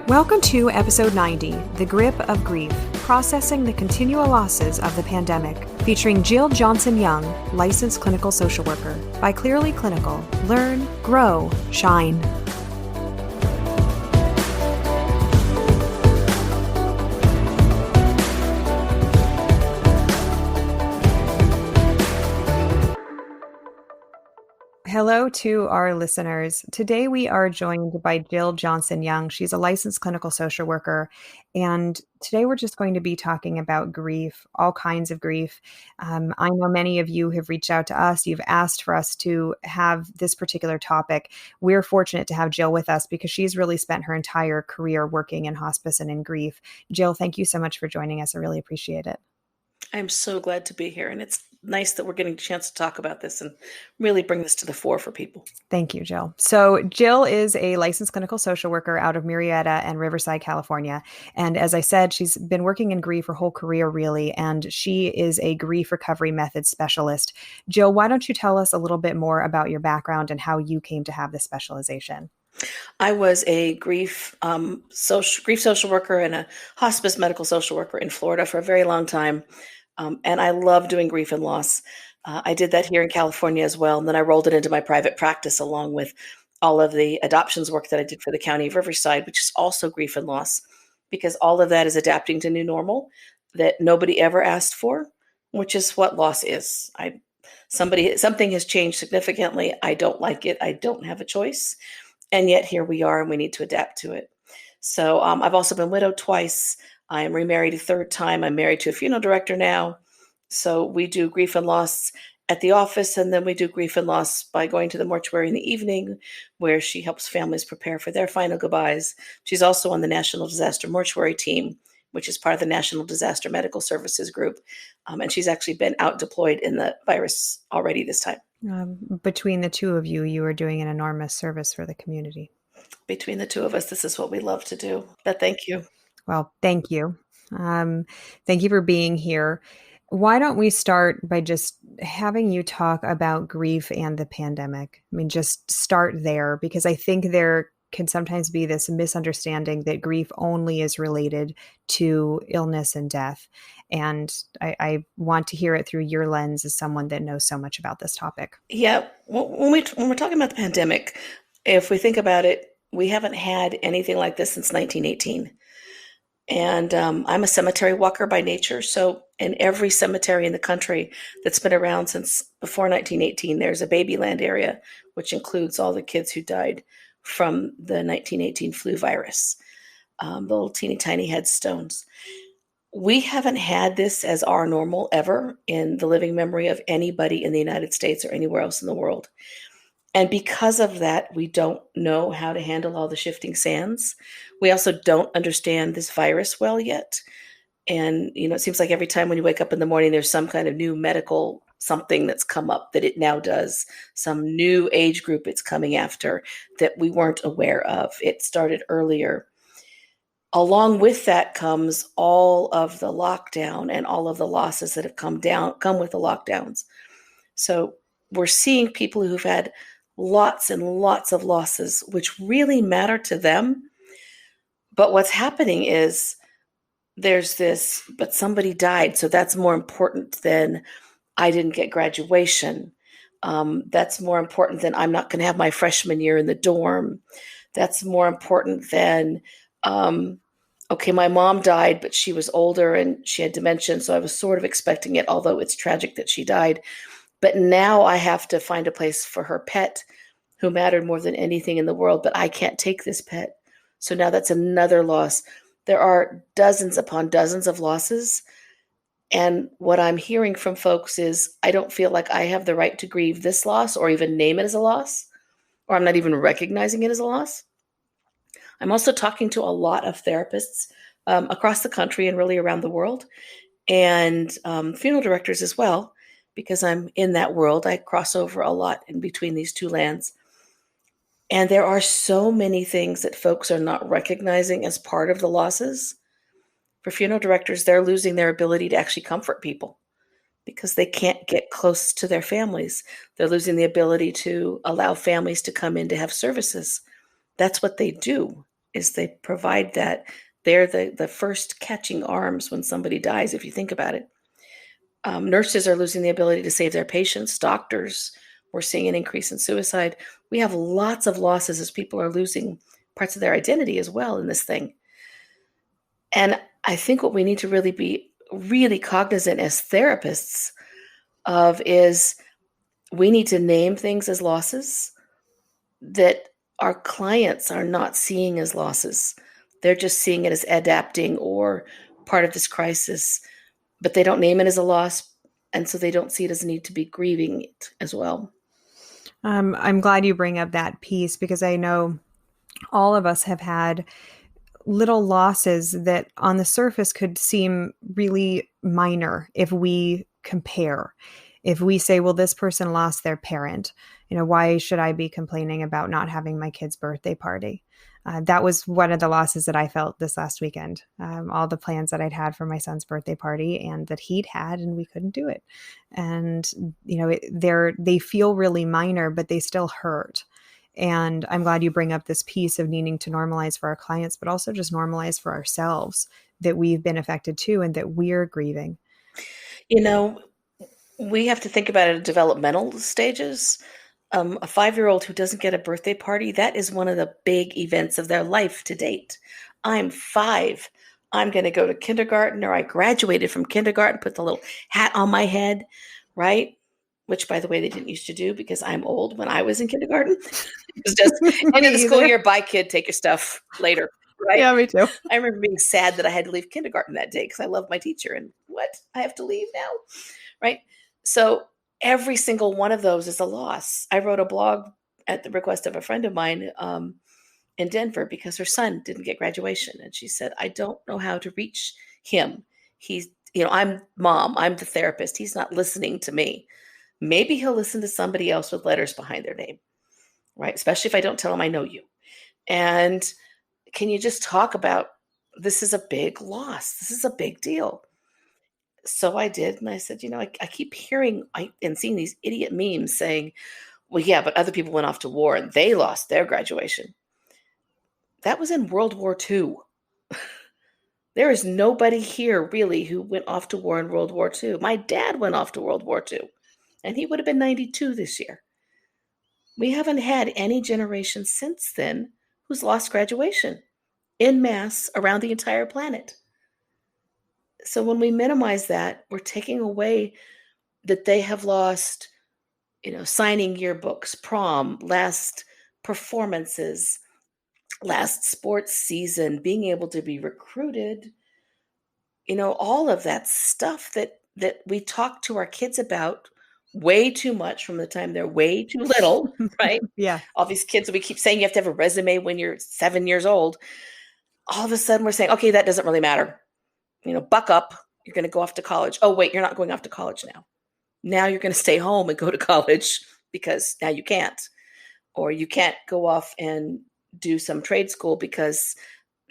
Welcome to episode 90, The Grip of Grief, Processing the Continual Losses of the Pandemic, featuring Jill Johnson-Young, licensed clinical social worker, by Clearly Clinical. Learn, grow, shine. Hello to our listeners. Today we are joined by Jill Johnson-Young. She's a licensed clinical social worker. And today we're just going to be talking about grief, all kinds of grief. I know many of you have reached out to us. You've asked for us to have this particular topic. We're fortunate to have Jill with us because she's really spent her entire career working in hospice and in grief. Jill, thank you so much for joining us. I really appreciate it. I'm so glad to be here. And it's nice that we're getting a chance to talk about this and really bring this to the fore for people. Thank you, Jill. So Jill is a licensed clinical social worker out of Murrieta and Riverside, California. And as I said, she's been working in grief her whole career, really. And she is a grief recovery methods specialist. Jill, why don't you tell us a little bit more about your background and how you came to have this specialization? I was a grief social worker and a hospice medical social worker in Florida for a very long time. And I love doing grief and loss. I did that here in California as well. And then I rolled it into my private practice along with all of the adoptions work that I did for the County of Riverside, which is also grief and loss, because all of that is adapting to new normal that nobody ever asked for, which is what loss is. Something has changed significantly. I don't like it. I don't have a choice. And yet here we are and we need to adapt to it. So I've also been widowed twice. I am remarried a third time. I'm married to a funeral director now. So we do grief and loss at the office, and then we do grief and loss by going to the mortuary in the evening, where she helps families prepare for their final goodbyes. She's also on the National Disaster Mortuary Team, which is part of the National Disaster Medical Services Group. And she's actually been out deployed in the virus already this time. Between the two of you, you are doing an enormous service for the community. Between the two of us, this is what we love to do. But thank you. Well, thank you. Thank you for being here. Why don't we start by just having you talk about grief and the pandemic? I mean, just start there, because I think there can sometimes be this misunderstanding that grief only is related to illness and death. And I want to hear it through your lens as someone that knows so much about this topic. Yeah. When we're talking about the pandemic, if we think about it, we haven't had anything like this since 1918. And I'm a cemetery walker by nature. So in every cemetery in the country that's been around since before 1918, there's a babyland area, which includes all the kids who died from the 1918 flu virus, the little teeny tiny headstones. We haven't had this as our normal ever in the living memory of anybody in the United States or anywhere else in the world. And because of that, we don't know how to handle all the shifting sands. We also don't understand this virus well yet. And, it seems like every time when you wake up in the morning, there's some kind of new medical something that's come up that it now does, some new age group it's coming after that we weren't aware of. It started earlier. Along with that comes all of the lockdown and all of the losses that have come with the lockdowns. So we're seeing people who've had lots and lots of losses, which really matter to them. But what's happening is there's this, but somebody died, so that's more important than I didn't get graduation. That's more important than I'm not going to have my freshman year in the dorm. That's more important than, okay, my mom died, but she was older and she had dementia, so I was sort of expecting it, although it's tragic that she died. But now I have to find a place for her pet who mattered more than anything in the world, but I can't take this pet. So now that's another loss. There are dozens upon dozens of losses. And what I'm hearing from folks is, I don't feel like I have the right to grieve this loss or even name it as a loss, or I'm not even recognizing it as a loss. I'm also talking to a lot of therapists across the country and really around the world, and funeral directors as well, because I'm in that world. I cross over a lot in between these two lands. And there are so many things that folks are not recognizing as part of the losses. For funeral directors, they're losing their ability to actually comfort people because they can't get close to their families. They're losing the ability to allow families to come in to have services. That's what they do. is they provide that. They're the first catching arms when somebody dies, if you think about it. Nurses are losing the ability to save their patients. Doctors, we're seeing an increase in suicide. We have lots of losses as people are losing parts of their identity as well in this thing. And I think what we need to really be really cognizant as therapists of is we need to name things as losses that our clients are not seeing as losses. They're just seeing it as adapting or part of this crisis, but they don't name it as a loss. And so they don't see it as a need to be grieving it as well. I'm glad you bring up that piece because I know all of us have had little losses that on the surface could seem really minor if we compare. If we say, well, this person lost their parent, why should I be complaining about not having my kid's birthday party? That was one of the losses that I felt this last weekend. All the plans that I'd had for my son's birthday party and that he'd had, and we couldn't do it. And, they feel really minor, but they still hurt. And I'm glad you bring up this piece of needing to normalize for our clients, but also just normalize for ourselves that we've been affected too and that we're grieving. We have to think about it at developmental stages. A 5-year-old who doesn't get a birthday party, that is one of the big events of their life to date. I'm 5. I'm going to go to kindergarten, or I graduated from kindergarten, put the little hat on my head, right? Which, by the way, they didn't used to do because I'm old when I was in kindergarten. It was just end of the school year, bye, kid, take your stuff later, right? Yeah, me too. I remember being sad that I had to leave kindergarten that day because I loved my teacher. And what? I have to leave now, right? So every single one of those is a loss. I wrote a blog at the request of a friend of mine in Denver because her son didn't get graduation. And she said, I don't know how to reach him. He's, I'm mom, I'm the therapist. He's not listening to me. Maybe he'll listen to somebody else with letters behind their name, right? Especially if I don't tell him I know you. And can you just talk about, this is a big loss. This is a big deal. So I did. And I said, I keep hearing and seeing these idiot memes saying, well, yeah, but other people went off to war and they lost their graduation. That was in World War II. There is nobody here really who went off to war in World War II. My dad went off to World War II, and he would have been 92 this year. We haven't had any generation since then who's lost graduation en masse around the entire planet. So when we minimize that, we're taking away that they have lost, signing yearbooks, prom, last performances, last sports season, being able to be recruited, all of that stuff that we talk to our kids about way too much from the time they're way too little, right? Yeah. All these kids that we keep saying you have to have a resume when you're 7 years old. All of a sudden we're saying, okay, that doesn't really matter. Buck up. You're going to go off to college. Oh, wait, you're not going off to college now. Now you're going to stay home and go to college because now you can't. Or you can't go off and do some trade school because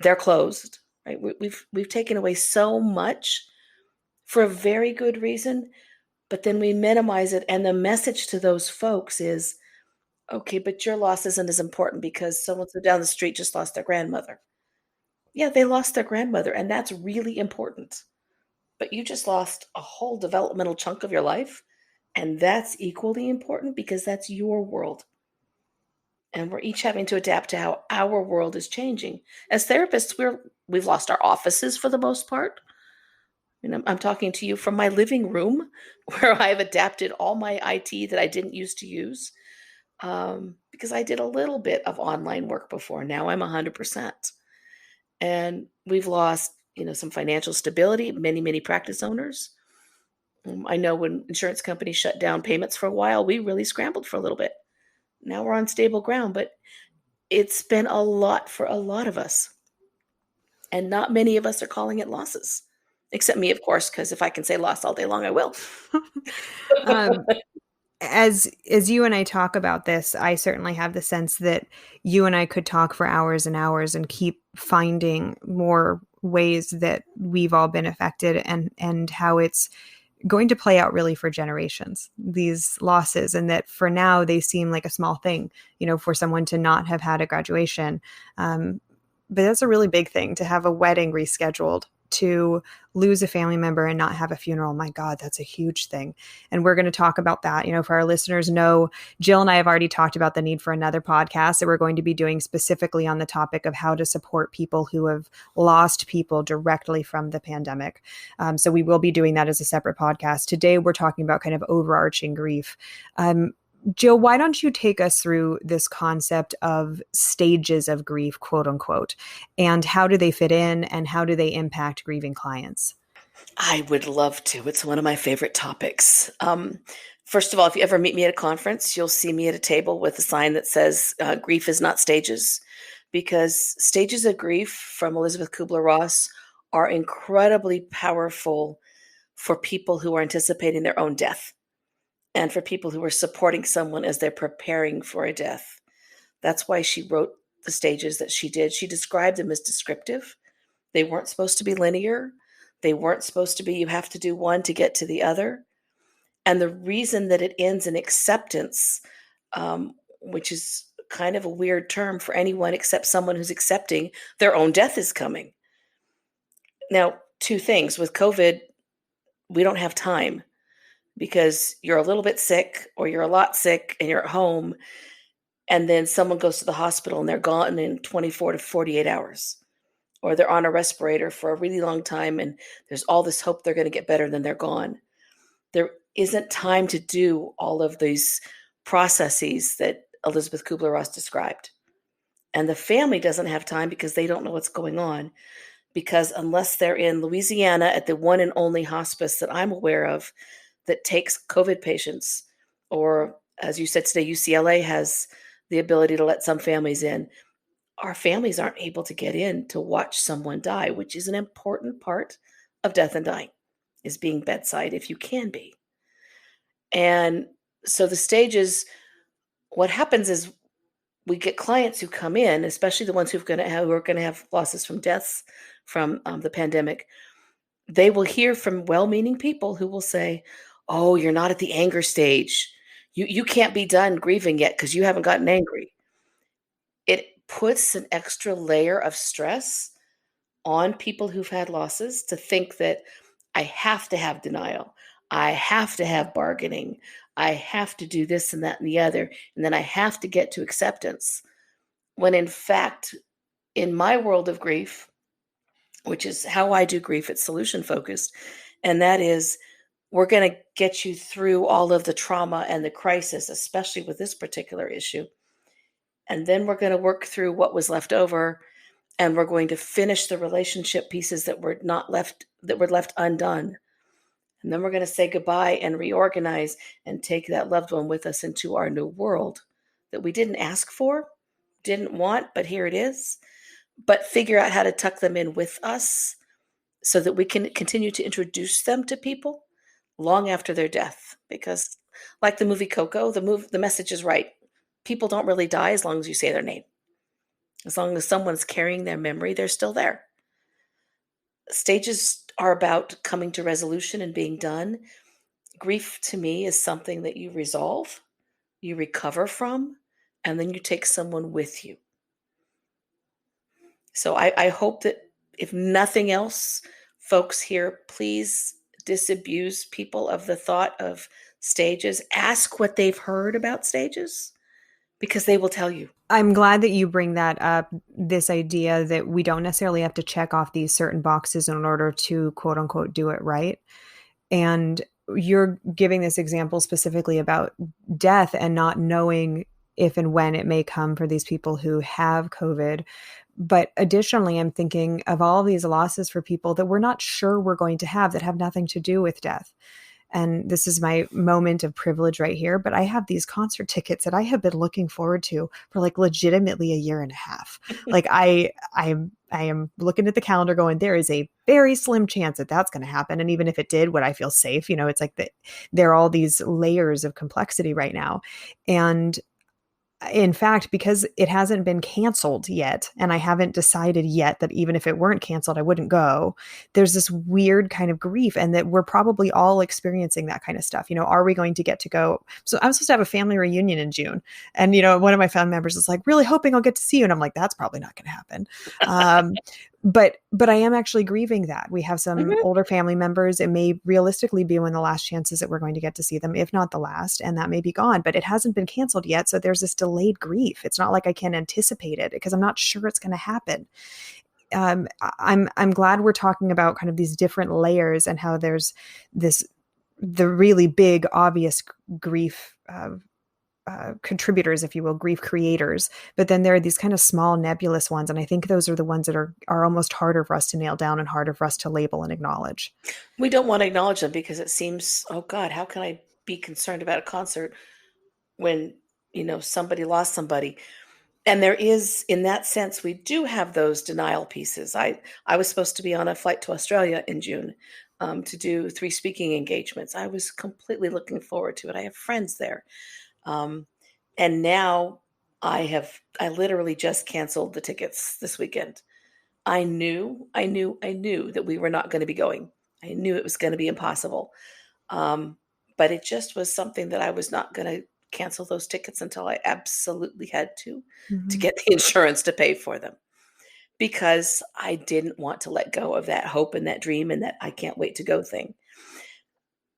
they're closed, right? We've taken away so much for a very good reason, but then we minimize it. And the message to those folks is, okay, but your loss isn't as important because so-and-so down the street just lost their grandmother. Yeah, they lost their grandmother, and that's really important. But you just lost a whole developmental chunk of your life, and that's equally important because that's your world. And we're each having to adapt to how our world is changing. As therapists, we've lost our offices for the most part. I'm talking to you from my living room where I've adapted all my IT that I didn't used to use because I did a little bit of online work before. Now I'm 100%. And we've lost, some financial stability, many, many practice owners. I know when insurance companies shut down payments for a while, we really scrambled for a little bit. Now we're on stable ground, but it's been a lot for a lot of us. And not many of us are calling it losses, except me, of course, because if I can say loss all day long, I will. As you and I talk about this, I certainly have the sense that you and I could talk for hours and hours and keep finding more ways that we've all been affected and how it's going to play out really for generations, these losses, and that for now they seem like a small thing, for someone to not have had a graduation. but that's a really big thing to have a wedding rescheduled, to lose a family member and not have a funeral. My God, that's a huge thing. And we're going to talk about that. For our listeners know, Jill and I have already talked about the need for another podcast that we're going to be doing specifically on the topic of how to support people who have lost people directly from the pandemic. So we will be doing that as a separate podcast. Today, we're talking about kind of overarching grief. Jill, why don't you take us through this concept of stages of grief, quote unquote, and how do they fit in and how do they impact grieving clients? I would love to. It's one of my favorite topics. First of all, if you ever meet me at a conference, you'll see me at a table with a sign that says, grief is not stages, because stages of grief from Elizabeth Kubler-Ross are incredibly powerful for people who are anticipating their own death and for people who are supporting someone as they're preparing for a death. That's why she wrote the stages that she did. She described them as descriptive. They weren't supposed to be linear. They weren't supposed to be, you have to do one to get to the other. And the reason that it ends in acceptance, which is kind of a weird term for anyone except someone who's accepting their own death is coming. Now, two things. With COVID, we don't have time because you're a little bit sick or you're a lot sick and you're at home, and then someone goes to the hospital and they're gone in 24 to 48 hours. Or they're on a respirator for a really long time and there's all this hope they're going to get better and then they're gone. There isn't time to do all of these processes that Elizabeth Kubler-Ross described. And the family doesn't have time because they don't know what's going on. Because unless they're in Louisiana at the one and only hospice that I'm aware of that takes COVID patients, or as you said today, UCLA has the ability to let some families in, our families aren't able to get in to watch someone die, which is an important part of death and dying, is being bedside if you can be. And so the stages, what happens is we get clients who come in, especially the ones who are going to have losses from deaths from the pandemic. They will hear from well-meaning people who will say, "Oh, you're not at the anger stage. You can't be done grieving yet because you haven't gotten angry." It puts an extra layer of stress on people who've had losses to think that I have to have denial. I have to have bargaining. I have to do this and that and the other. And then I have to get to acceptance. When in fact, in my world of grief, which is how I do grief, it's solution focused. And that is, we're going to get you through all of the trauma and the crisis, especially with this particular issue. And then we're going to work through what was left over, and we're going to finish the relationship pieces that were left undone. And then we're going to say goodbye and reorganize and take that loved one with us into our new world that we didn't ask for, didn't want, but here it is. But figure out how to tuck them in with us so that we can continue to introduce them to people long after their death. Because like the movie Coco, the message is right. People don't really die as long as you say their name. As long as someone's carrying their memory, they're still there. Stages are about coming to resolution and being done. Grief to me is something that you resolve, you recover from, and then you take someone with you. So I hope that if nothing else, folks here, please disabuse people of the thought of stages. Ask what they've heard about stages because they will tell you. I'm glad that you bring that up, this idea that we don't necessarily have to check off these certain boxes in order to, quote unquote, do it right. And you're giving this example specifically about death and not knowing if and when it may come for these people who have COVID. But additionally, I'm thinking of all of these losses for people that we're not sure we're going to have that have nothing to do with death. And this is my moment of privilege right here, but I have these concert tickets that I have been looking forward to for like legitimately a year and a half. Like I am looking at the calendar going, there is a very slim chance that that's going to happen. And even if it did, would I feel safe? It's like that there are all these layers of complexity right now. And in fact, because it hasn't been canceled yet, and I haven't decided yet that even if it weren't canceled, I wouldn't go, there's this weird kind of grief, and that we're probably all experiencing that kind of stuff. Are we going to get to go? So I'm supposed to have a family reunion in June. And, one of my family members is like, really hoping I'll get to see you. And I'm like, that's probably not going to happen. Um, but I am actually grieving that. We have some Mhm. older family members. It may realistically be one of the last chances that we're going to get to see them, if not the last, and that may be gone, but it hasn't been canceled yet. So there's this delayed grief. It's not like I can anticipate it because I'm not sure it's going to happen. I'm glad we're talking about kind of these different layers and how there's this the really big obvious grief contributors, if you will, grief creators. But then there are these kind of small nebulous ones. And I think those are the ones that are almost harder for us to nail down and harder for us to label and acknowledge. We don't want to acknowledge them because it seems, oh God, how can I be concerned about a concert when, somebody lost somebody? And there is, in that sense, we do have those denial pieces. I was supposed to be on a flight to Australia in June to do 3 speaking engagements. I was completely looking forward to it. I have friends there. Um, and now I literally just canceled the tickets this weekend. I knew that we were not going to be going. I knew it was going to be impossible. Um, but it just was something that I was not going to cancel those tickets until I absolutely had to Mm-hmm. get the insurance to pay for them because I didn't want to let go of that hope and that dream and that I can't wait to go thing.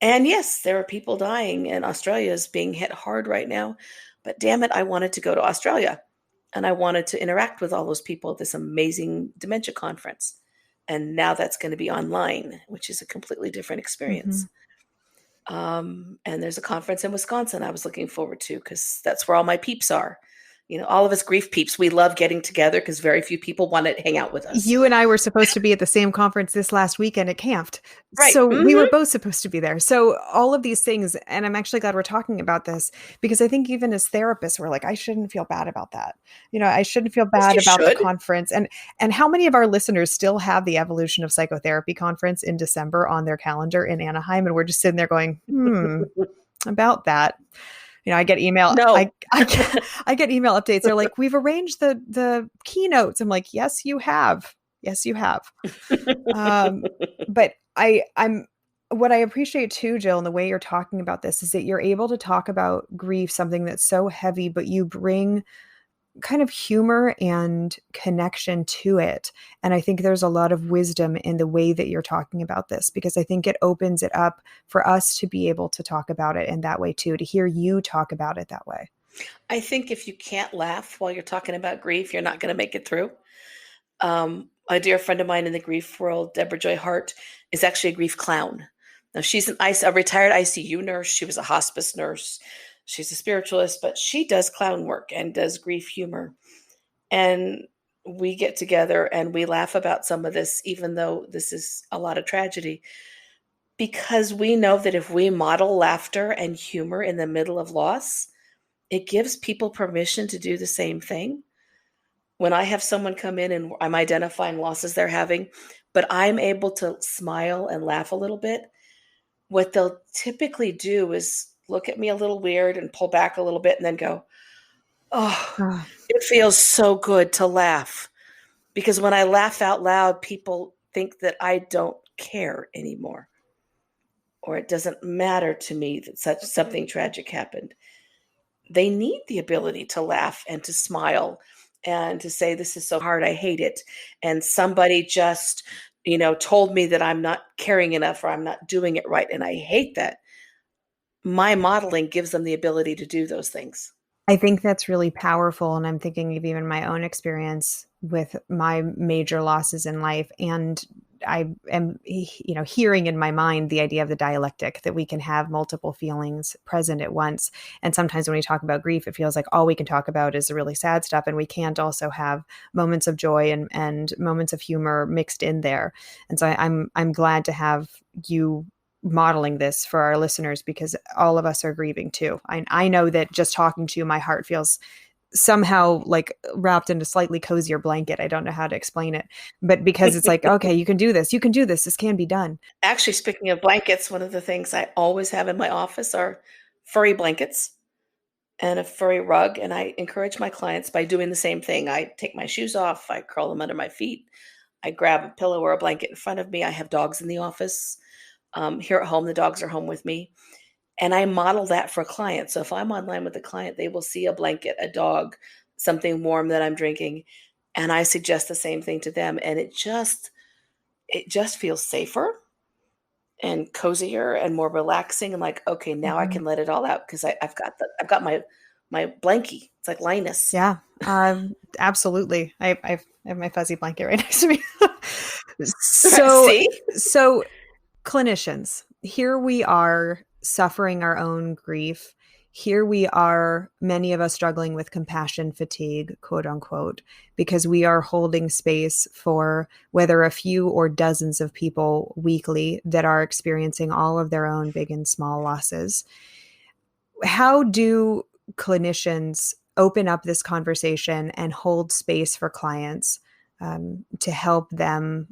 And yes, there are people dying, and Australia is being hit hard right now. But damn it, I wanted to go to Australia and I wanted to interact with all those people at this amazing dementia conference. And now that's going to be online, which is a completely different Mm-hmm. experience. And there's a conference in Wisconsin I was looking forward to because that's where all my peeps are. All of us grief peeps, we love getting together because very few people want to hang out with us. You and I were supposed to be at the same conference this last weekend at Camp. Right. So we were Hmm. both supposed to be there. So all of these things, and I'm actually glad we're talking about this because I think even as therapists, we're like, I shouldn't feel bad about that. I shouldn't feel Yes, bad you about the should. conference. And how many of our listeners still have the Evolution of Psychotherapy conference in December on their calendar in Anaheim? And we're just sitting there going, about that. I get email. No. I get email updates. They're like, "We've arranged the keynotes." I'm like, "Yes, you have. Yes, you have." Um, but I'm what I appreciate too, Jill, and the way you're talking about this is that you're able to talk about grief, something that's so heavy, but you bring kind of humor and connection to it. And I think there's a lot of wisdom in the way that you're talking about this because I think it opens it up for us to be able to talk about it in that way too, to hear you talk about it that way. I think if you can't laugh while you're talking about grief, you're not going to make it through. A dear friend of mine in the grief world, Deborah Joy Hart, is actually a grief clown. Now, she's a retired ICU nurse. She was a hospice nurse. She's a spiritualist, but she does clown work and does grief humor. And we get together and we laugh about some of this, even though this is a lot of tragedy, because we know that if we model laughter and humor in the middle of loss, it gives people permission to do the same thing. When I have someone come in and I'm identifying losses they're having, but I'm able to smile and laugh a little bit, what they'll typically do is look at me a little weird and pull back a little bit and then go, oh, Ah, it feels so good to laugh. Because when I laugh out loud, people think that I don't care anymore, or it doesn't matter to me that such something tragic happened. They need the ability to laugh and to smile and to say, this is so hard, I hate it. And somebody just, told me that I'm not caring enough or I'm not doing it right. And I hate that. My modeling gives them the ability to do those things. I think that's really powerful. And I'm thinking of even my own experience with my major losses in life. And I am, hearing in my mind the idea of the dialectic that we can have multiple feelings present at once. And sometimes when we talk about grief, it feels like all we can talk about is the really sad stuff. And we can't also have moments of joy and moments of humor mixed in there. And so I'm glad to have you modeling this for our listeners because all of us are grieving too. I know that just talking to you, my heart feels somehow like wrapped in a slightly cozier blanket. I don't know how to explain it, but because it's like, okay, you can do this. You can do this. This can be done. Actually, speaking of blankets, one of the things I always have in my office are furry blankets. and a furry rug. And I encourage my clients by doing the same thing. I take my shoes off, I curl them under my feet, I grab a pillow or a blanket in front of me. I have dogs in the office. Here at home, the dogs are home with me. And I model that for clients. So if I'm online with a client, they will see a blanket, a dog, something warm that I'm drinking, and I suggest the same thing to them. And it just feels safer and cozier and more relaxing. And like, okay, now I Mhm. can let it all out because I've got my blankie. It's like Linus. Yeah, absolutely. I have my fuzzy blanket right next to me. So, See? so clinicians, here we are suffering our own grief. Here we are, many of us struggling with compassion fatigue, quote unquote, because we are holding space for whether a few or dozens of people weekly that are experiencing all of their own big and small losses. How do clinicians open up this conversation and hold space for clients to help them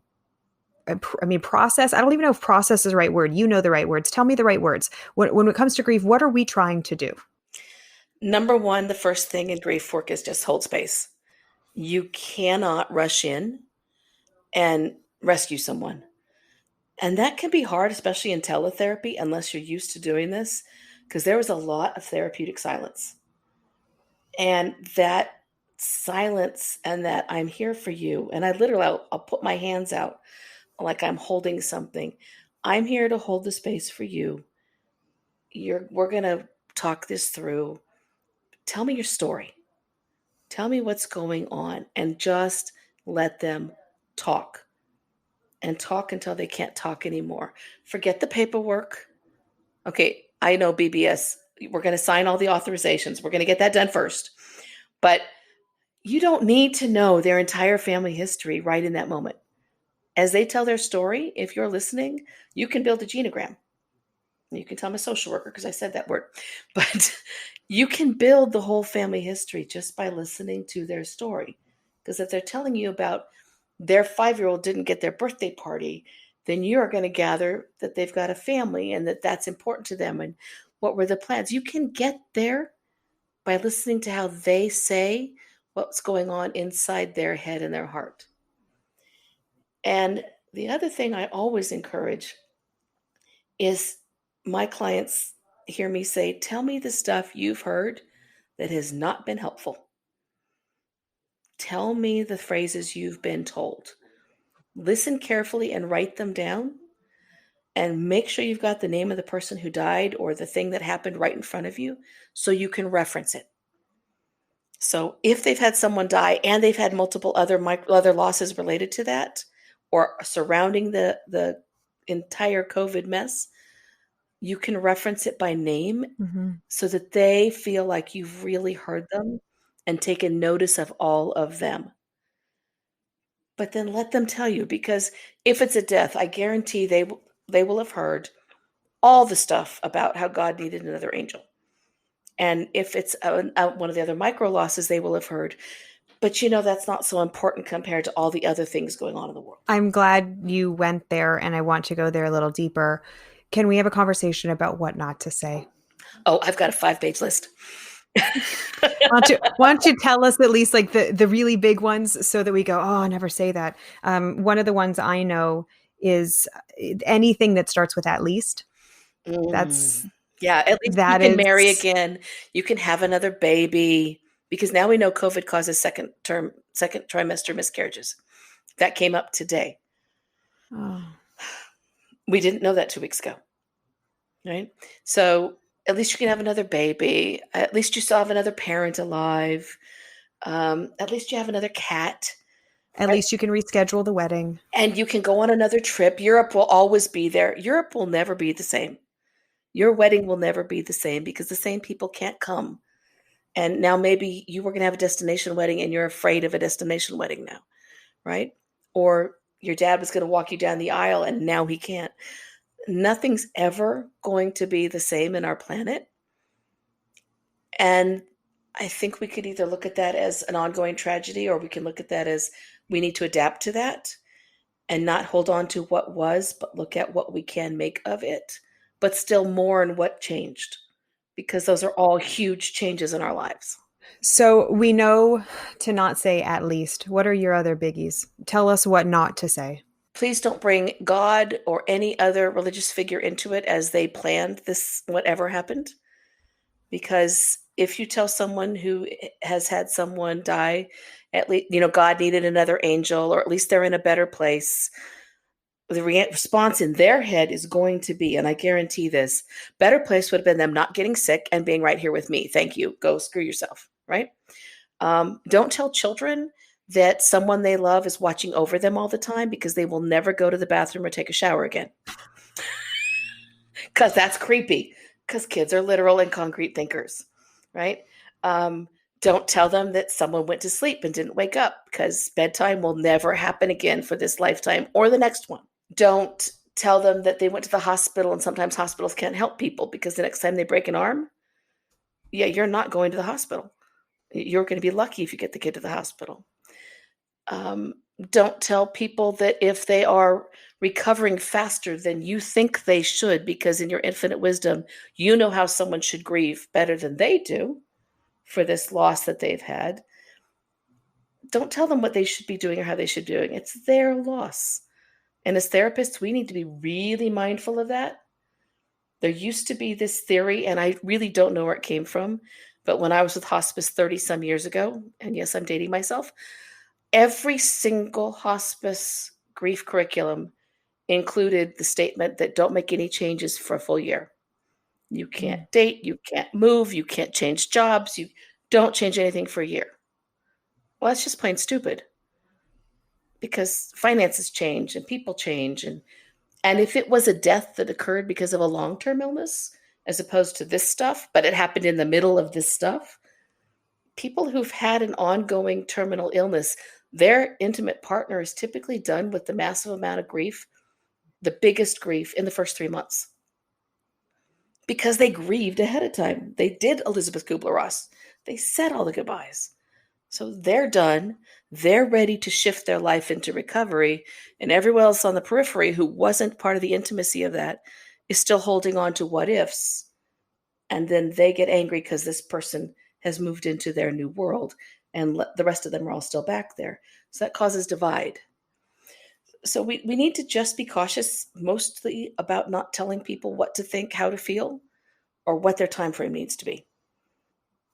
process? I don't even know if process is the right word. You know the right words. Tell me the right words. When it comes to grief, what are we trying to do? Number one, the first thing in grief work is just hold space. You cannot rush in and rescue someone. And that can be hard, especially in teletherapy, unless you're used to doing this, because there was a lot of therapeutic silence. And that silence and that I'm here for you. And I literally, I'll put my hands out like I'm holding something. I'm here to hold the space for you. We're going to talk this through. Tell me your story. Tell me what's going on and just let them talk and talk until they can't talk anymore. Forget the paperwork. Okay, I know BBS. We're going to sign all the authorizations. We're going to get that done first. But you don't need to know their entire family history right in that moment. As they tell their story, if you're listening, you can build a genogram. You can tell I'm a social worker because I said that word. But you can build the whole family history just by listening to their story. Because if they're telling you about their 5-year-old didn't get their birthday party, then you are going to gather that they've got a family and that that's important to them and what were the plans. You can get there by listening to how they say what's going on inside their head and their heart. And the other thing I always encourage is my clients hear me say, tell me the stuff you've heard that has not been helpful. Tell me the phrases you've been told. Listen carefully and write them down and make sure you've got the name of the person who died or the thing that happened right in front of you so you can reference it. So if they've had someone die and they've had multiple other losses related to that or surrounding the entire COVID mess, you can reference it by name Mhm. so that they feel like you've really heard them and taken notice of all of them. But then let them tell you, because if it's a death, I guarantee they will have heard all the stuff about how God needed another angel. And if it's one of the other micro losses, they will have heard. But that's not so important compared to all the other things going on in the world. I'm glad you went there, and I want to go there a little deeper. Can we have a conversation about what not to say? Oh, I've got a 5-page list. Why don't you tell us at least like the really big ones so that we go, oh, never say that. One of the ones I know is anything that starts with at least. Mm. That's Yeah, at least you that can is marry again. You can have another baby because now we know COVID causes second trimester miscarriages. That came up today. oh, We didn't know that 2 weeks ago, right? So at least you can have another baby. At least you still have another parent alive. At least you have another cat, at right? least you can reschedule the wedding. And you can go on another trip. Europe will always be there. Europe will never be the same. Your wedding will never be the same because the same people can't come. And now maybe you were going to have a destination wedding and you're afraid of a destination wedding now, right? Or your dad was going to walk you down the aisle and now he can't. Nothing's ever going to be the same in our planet. And I think we could either look at that as an ongoing tragedy or we can look at that as we need to adapt to that and not hold on to what was, but look at what we can make of it, but still mourn what changed, because those are all huge changes in our lives. So we know to not say at least. What are your other biggies? Tell us what not to say. Please don't bring God or any other religious figure into it as they planned this, whatever happened. Because if you tell someone who has had someone die, at least, God needed another angel, or at least they're in a better place, the response in their head is going to be, and I guarantee this, better place would have been them not getting sick and being right here with me. Thank you. Go screw yourself, right? Don't tell children that someone they love is watching over them all the time, because they will never go to the bathroom or take a shower again. Because that's creepy, because kids are literal and concrete thinkers, right? Um, don't tell them that someone went to sleep and didn't wake up, because bedtime will never happen again for this lifetime or the next one. Don't tell them that they went to the hospital, and sometimes hospitals can't help people, because the next time they break an arm, yeah, you're not going to the hospital. You're going to be lucky if you get the kid to the hospital. Um, don't tell people that if they are recovering faster than you think they should, because in your infinite wisdom, you know how someone should grieve better than they do for this loss that they've had. Don't tell them what they should be doing or how they should be doing. It's their loss. And as therapists, we need to be really mindful of that. There used to be this theory, and I really don't know where it came from, but when I was with hospice 30 some years ago, and yes, I'm dating myself, every single hospice grief curriculum included the statement that don't make any changes for a full year. You can't Mm. date, you can't move, you can't change jobs, you don't change anything for a year. Well, that's just plain stupid, because finances change and people change. And if it was a death that occurred because of a long-term illness, as opposed to this stuff, but it happened in the middle of this stuff, people who've had an ongoing terminal illness, their intimate partner is typically done with the massive amount of grief, the biggest grief, in the first 3 months, because they grieved ahead of time. They did Elizabeth Kubler-Ross. They said all the goodbyes. So they're done. They're ready to shift their life into recovery. And everyone else on the periphery who wasn't part of the intimacy of that is still holding on to what ifs. And then they get angry because this person has moved into their new world, and the rest of them are all still back there. So that causes divide. So we need to just be cautious mostly about not telling people what to think, how to feel, or what their time frame needs to be.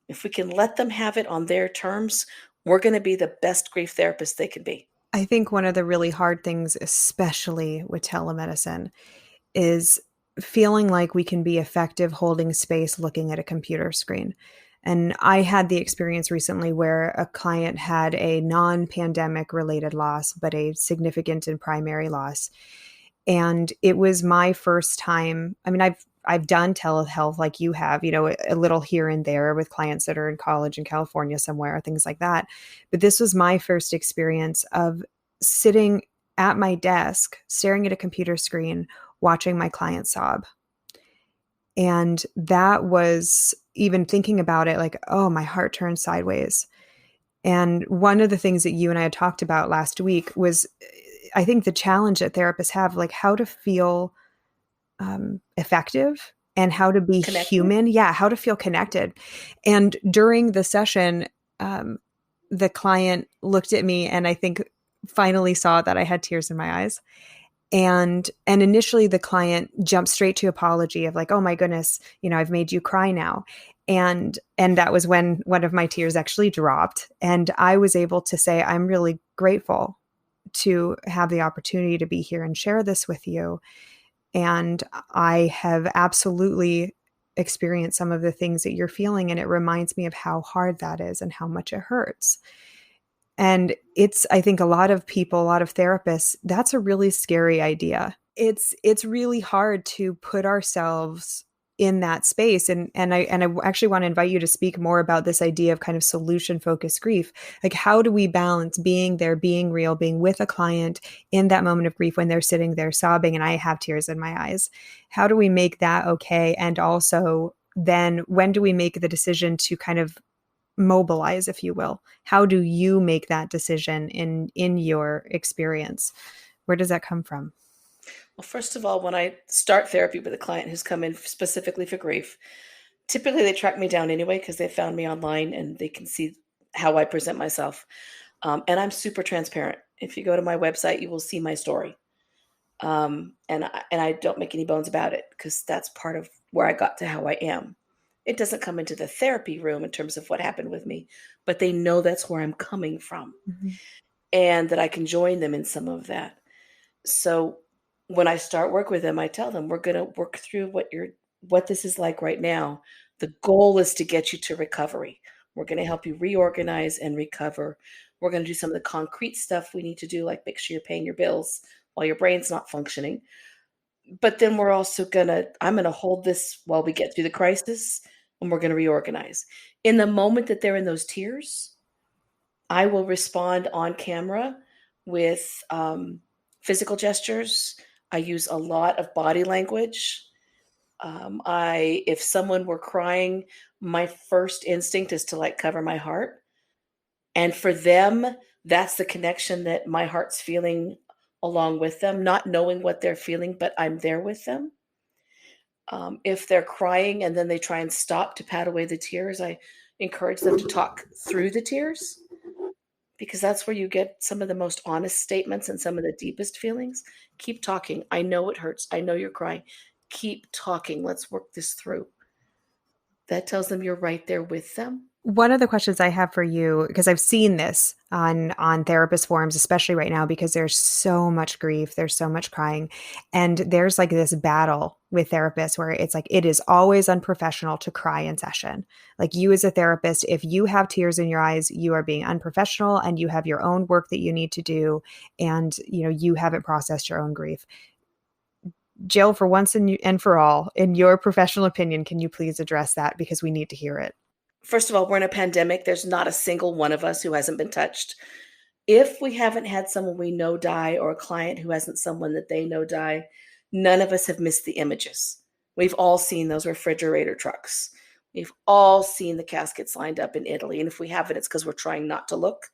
If we can let them have it on their terms, we're going to be the best grief therapists they can be. I think one of the really hard things, especially with telemedicine, is feeling like we can be effective holding space looking at a computer screen. And I had the experience recently where a client had a non-pandemic related loss, but a significant and primary loss. And it was my first time. I mean, I've done telehealth like you have, a little here and there with clients that are in college in California somewhere, things like that. But this was my first experience of sitting at my desk, staring at a computer screen, watching my client sob. And that was, even thinking about it, like, oh, my heart turned sideways. And one of the things that you and I had talked about last week was, I think, the challenge that therapists have, like how to feel effective and how to be Connected. human. Yeah, how to feel connected. And during the session, the client looked at me and I think finally saw that I had tears in my eyes. And initially the client jumped straight to apology of like, oh my goodness, I've made you cry now. And that was when one of my tears actually dropped. And I was able to say, I'm really grateful to have the opportunity to be here and share this with you. And I have absolutely experienced some of the things that you're feeling. And it reminds me of how hard that is and how much it hurts. And it's, I think a lot of people, a lot of therapists, that's a really scary idea. It's really hard to put ourselves in that space. And I actually want to invite you to speak more about this idea of kind of solution focused grief. Like, how do we balance being there, being real, being with a client in that moment of grief when they're sitting there sobbing and I have tears in my eyes? How do we make that okay? And also then when do we make the decision to kind of mobilize, if you will? How do you make that decision in your experience? Where does that come from? Well, first of all, when I start therapy with a client who's come in specifically for grief, Typically, they track me down anyway because they found me online and they can see how I present myself. And I'm super transparent. If you go to my website, you will see my story. And I don't make any bones about it because that's part of where I got to how I am. It doesn't come into the therapy room in terms of what happened with me, but they know that's where I'm coming from Mhm. and that I can join them in some of that. So when I start work with them, I tell them we're going to work through what this is like right now. The goal is to get you to recovery. We're going to help you reorganize and recover. We're going to do some of the concrete stuff we need to do, like make sure you're paying your bills while your brain's not functioning. But then I'm going to hold this while we get through the crisis and we're going to reorganize. In the moment that they're in those tears, I will respond on camera with physical gestures. I use a lot of body language. If someone were crying, my first instinct is to like cover my heart. And for them, that's the connection that my heart's feeling along with them, not knowing what they're feeling, but I'm there with them. If they're crying and then they try and stop to pat away the tears, I encourage them to talk through the tears because that's where you get some of the most honest statements and some of the deepest feelings. Keep talking. I know it hurts. I know you're crying. Keep talking. Let's work this through. That tells them you're right there with them. One of the questions I have for you, because I've seen this on therapist forums, especially right now, because there's so much grief, there's so much crying, and there's like this battle with therapists where it's like it is always unprofessional to cry in session. Like you as a therapist, if you have tears in your eyes, you are being unprofessional and you have your own work that you need to do, and you haven't processed your own grief. Jill, for once and for all, in your professional opinion, can you please address that because we need to hear it? First of all, we're in a pandemic. There's not a single one of us who hasn't been touched. If we haven't had someone we know die or a client who hasn't someone that they know die, none of us have missed the images. We've all seen those refrigerator trucks. We've all seen the caskets lined up in Italy. And if we haven't, it's because we're trying not to look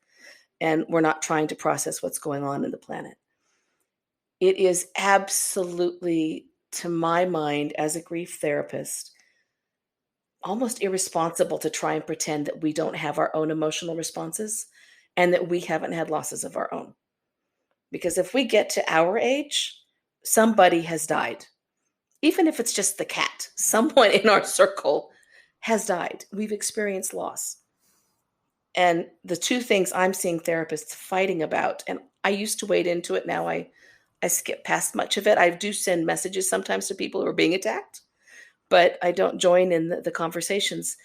and we're not trying to process what's going on in the planet. It is absolutely, to my mind, as a grief therapist, almost irresponsible to try and pretend that we don't have our own emotional responses and that we haven't had losses of our own. Because if we get to our age, somebody has died. Even if it's just the cat, someone in our circle has died. We've experienced loss. And the two things I'm seeing therapists fighting about, and I used to wade into it, now I skip past much of it. I do send messages sometimes to people who are being attacked, but I don't join in the conversations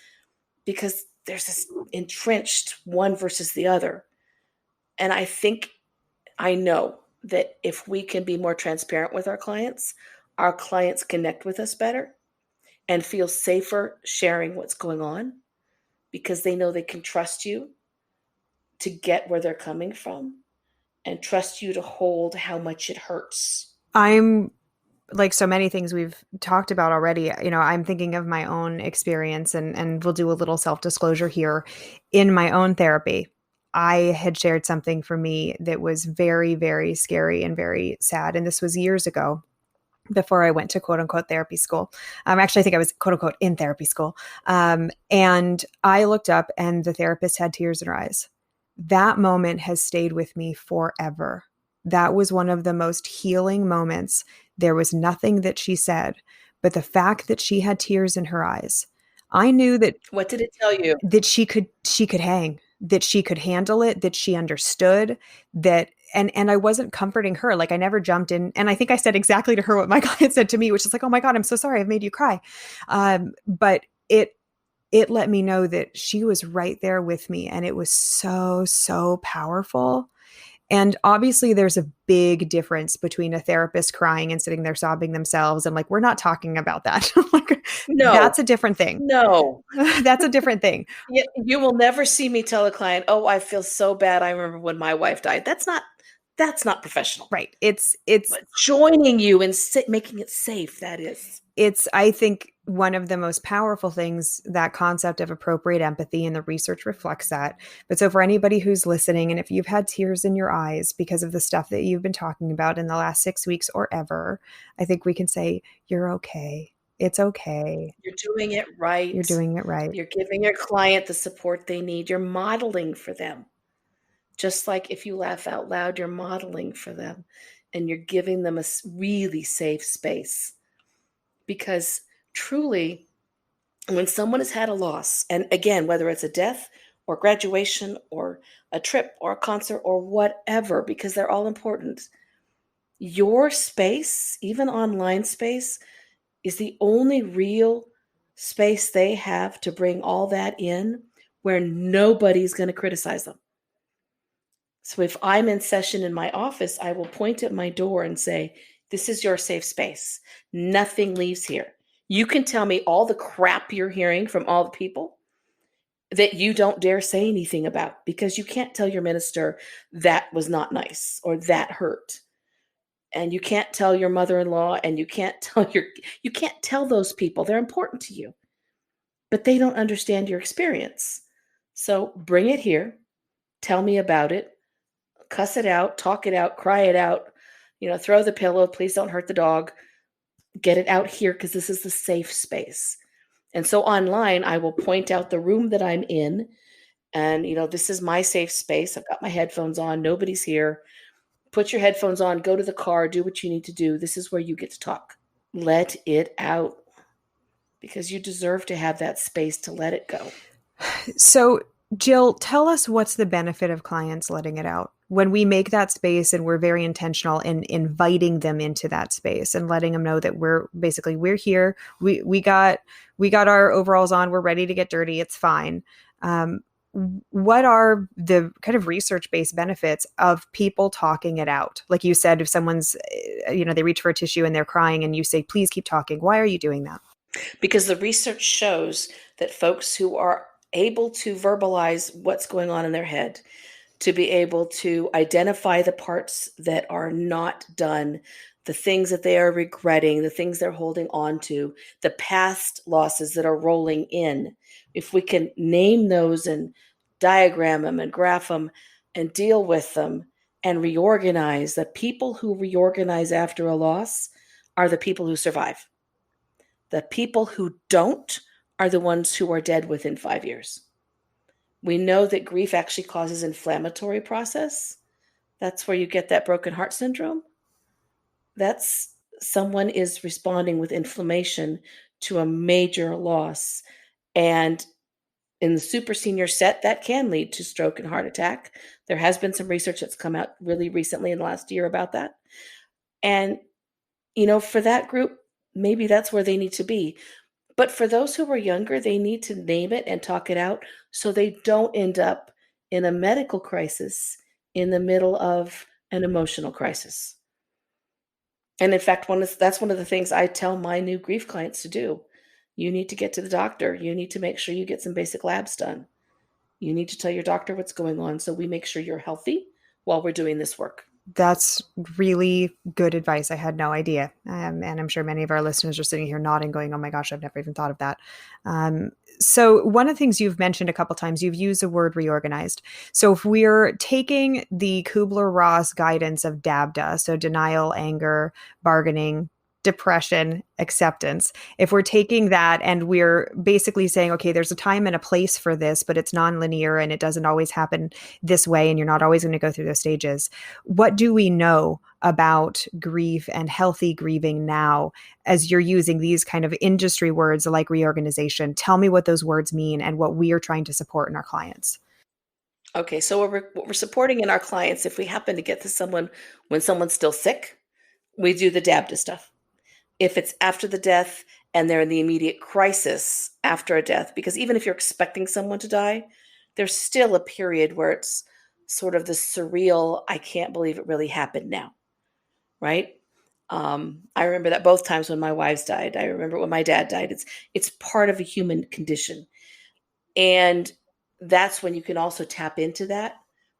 because there's this entrenched one versus the other. And I know that if we can be more transparent with our clients connect with us better and feel safer sharing what's going on because they know they can trust you to get where they're coming from and trust you to hold how much it hurts. I'm like so many things we've talked about already. I'm thinking of my own experience and we'll do a little self-disclosure here. In my own therapy, I had shared something for me that was very, very scary and very sad. And this was years ago before I went to quote unquote therapy school. Actually, I think I was quote unquote in therapy school. And I looked up and the therapist had tears in her eyes. That moment has stayed with me forever. That was one of the most healing moments. There was nothing that she said, but the fact that she had tears in her eyes, I knew What did it tell you? that she could hang, that she could handle it, that she understood that. And I wasn't comforting her. Like I never jumped in. And I think I said exactly to her what my client said to me, which is like, oh my God, I'm so sorry I've made you cry. But it let me know that she was right there with me. And it was so, so powerful. And obviously, there's a big difference between a therapist crying and sitting there sobbing themselves. And like, we're not talking about that. Like, No, that's a different thing. no. That's a different thing. You will never see me tell a client, "Oh, I feel so bad. I remember when my wife died." That's not professional. Right. It's But joining you and making it safe, that is. it's I think one of the most powerful things, that concept of appropriate empathy, and the research reflects that. But so for anybody who's listening, and if you've had tears in your eyes because of the stuff that you've been talking about in the last 6 weeks or ever, I think we can say you're okay. It's okay. You're doing it You're right. doing it right. You're giving your client the support they need. You're modeling for them. Just like if you laugh out loud, you're modeling for them and you're giving them a really safe space. Because truly, when someone has had a loss, and again, whether it's a death or graduation or a trip or a concert or whatever, because they're all important, your space, even online space, is the only real space they have to bring all that in where nobody's going to criticize them. So if I'm in session in my office, I will point at my door and say, this is your safe space. Nothing leaves here. You can tell me all the crap you're hearing from all the people that you don't dare say anything about because you can't tell your minister that was not nice or that hurt. And you can't tell your mother-in-law and you can't tell those people. They're important to you, but they don't understand your experience. So bring it here. Tell me about it. Cuss it out, talk it out, cry it out, throw the pillow, please don't hurt the dog. Get it out here because this is the safe space. And so online, I will point out the room that I'm in and, this is my safe space. I've got my headphones on. Nobody's here. Put your headphones on, go to the car, do what you need to do. This is where you get to talk. Let it out because you deserve to have that space to let it go. So, Jill, tell us what's the benefit of clients letting it out when we make that space and we're very intentional in inviting them into that space and letting them know that we're here. We got our overalls on. We're ready to get dirty. It's fine. Um, what are the kind of research-based benefits of people talking it out? Like you said, if someone's, they reach for a tissue and they're crying and you say, please keep talking. Why are you doing that? Because the research shows that folks who are able to verbalize what's going on in their head, to be able to identify the parts that are not done, the things that they are regretting, the things they're holding on to, the past losses that are rolling in. If we can name those and diagram them and graph them and deal with them and reorganize, the people who reorganize after a loss are the people who survive. The people who don't are the ones who are dead within 5 years. We know that grief actually causes inflammatory process. That's where you get that broken heart syndrome. That's someone is responding with inflammation to a major loss. And in the super senior set, that can lead to stroke and heart attack. There has been some research that's come out really recently in the last year about that. And, for that group, maybe that's where they need to be. But for those who are younger, they need to name it and talk it out so they don't end up in a medical crisis in the middle of an emotional crisis. And in fact, that's one of the things I tell my new grief clients to do. You need to get to the doctor. You need to make sure you get some basic labs done. You need to tell your doctor what's going on so we make sure you're healthy while we're doing this work. That's really good advice. I had no idea. And I'm sure many of our listeners are sitting here nodding, going, oh my gosh, I've never even thought of that. So one of the things you've mentioned a couple times, you've used the word reorganized. So if we're taking the Kubler-Ross guidance of DABDA, so denial, anger, bargaining, depression, acceptance. If we're taking that and we're basically saying, okay, there's a time and a place for this, but it's nonlinear and it doesn't always happen this way, and you're not always going to go through those stages. What do we know about grief and healthy grieving now as you're using these kind of industry words like reorganization? Tell me what those words mean and what we are trying to support in our clients. Okay, so what we're supporting in our clients, if we happen to get to someone when someone's still sick, we do the DABDA stuff. If it's after the death and they're in the immediate crisis after a death, because even if you're expecting someone to die, there's still a period where it's sort of the surreal, I can't believe it really happened now, right? I remember that both times when my wives died. I remember when my dad died. It's part of a human condition. And that's when you can also tap into that.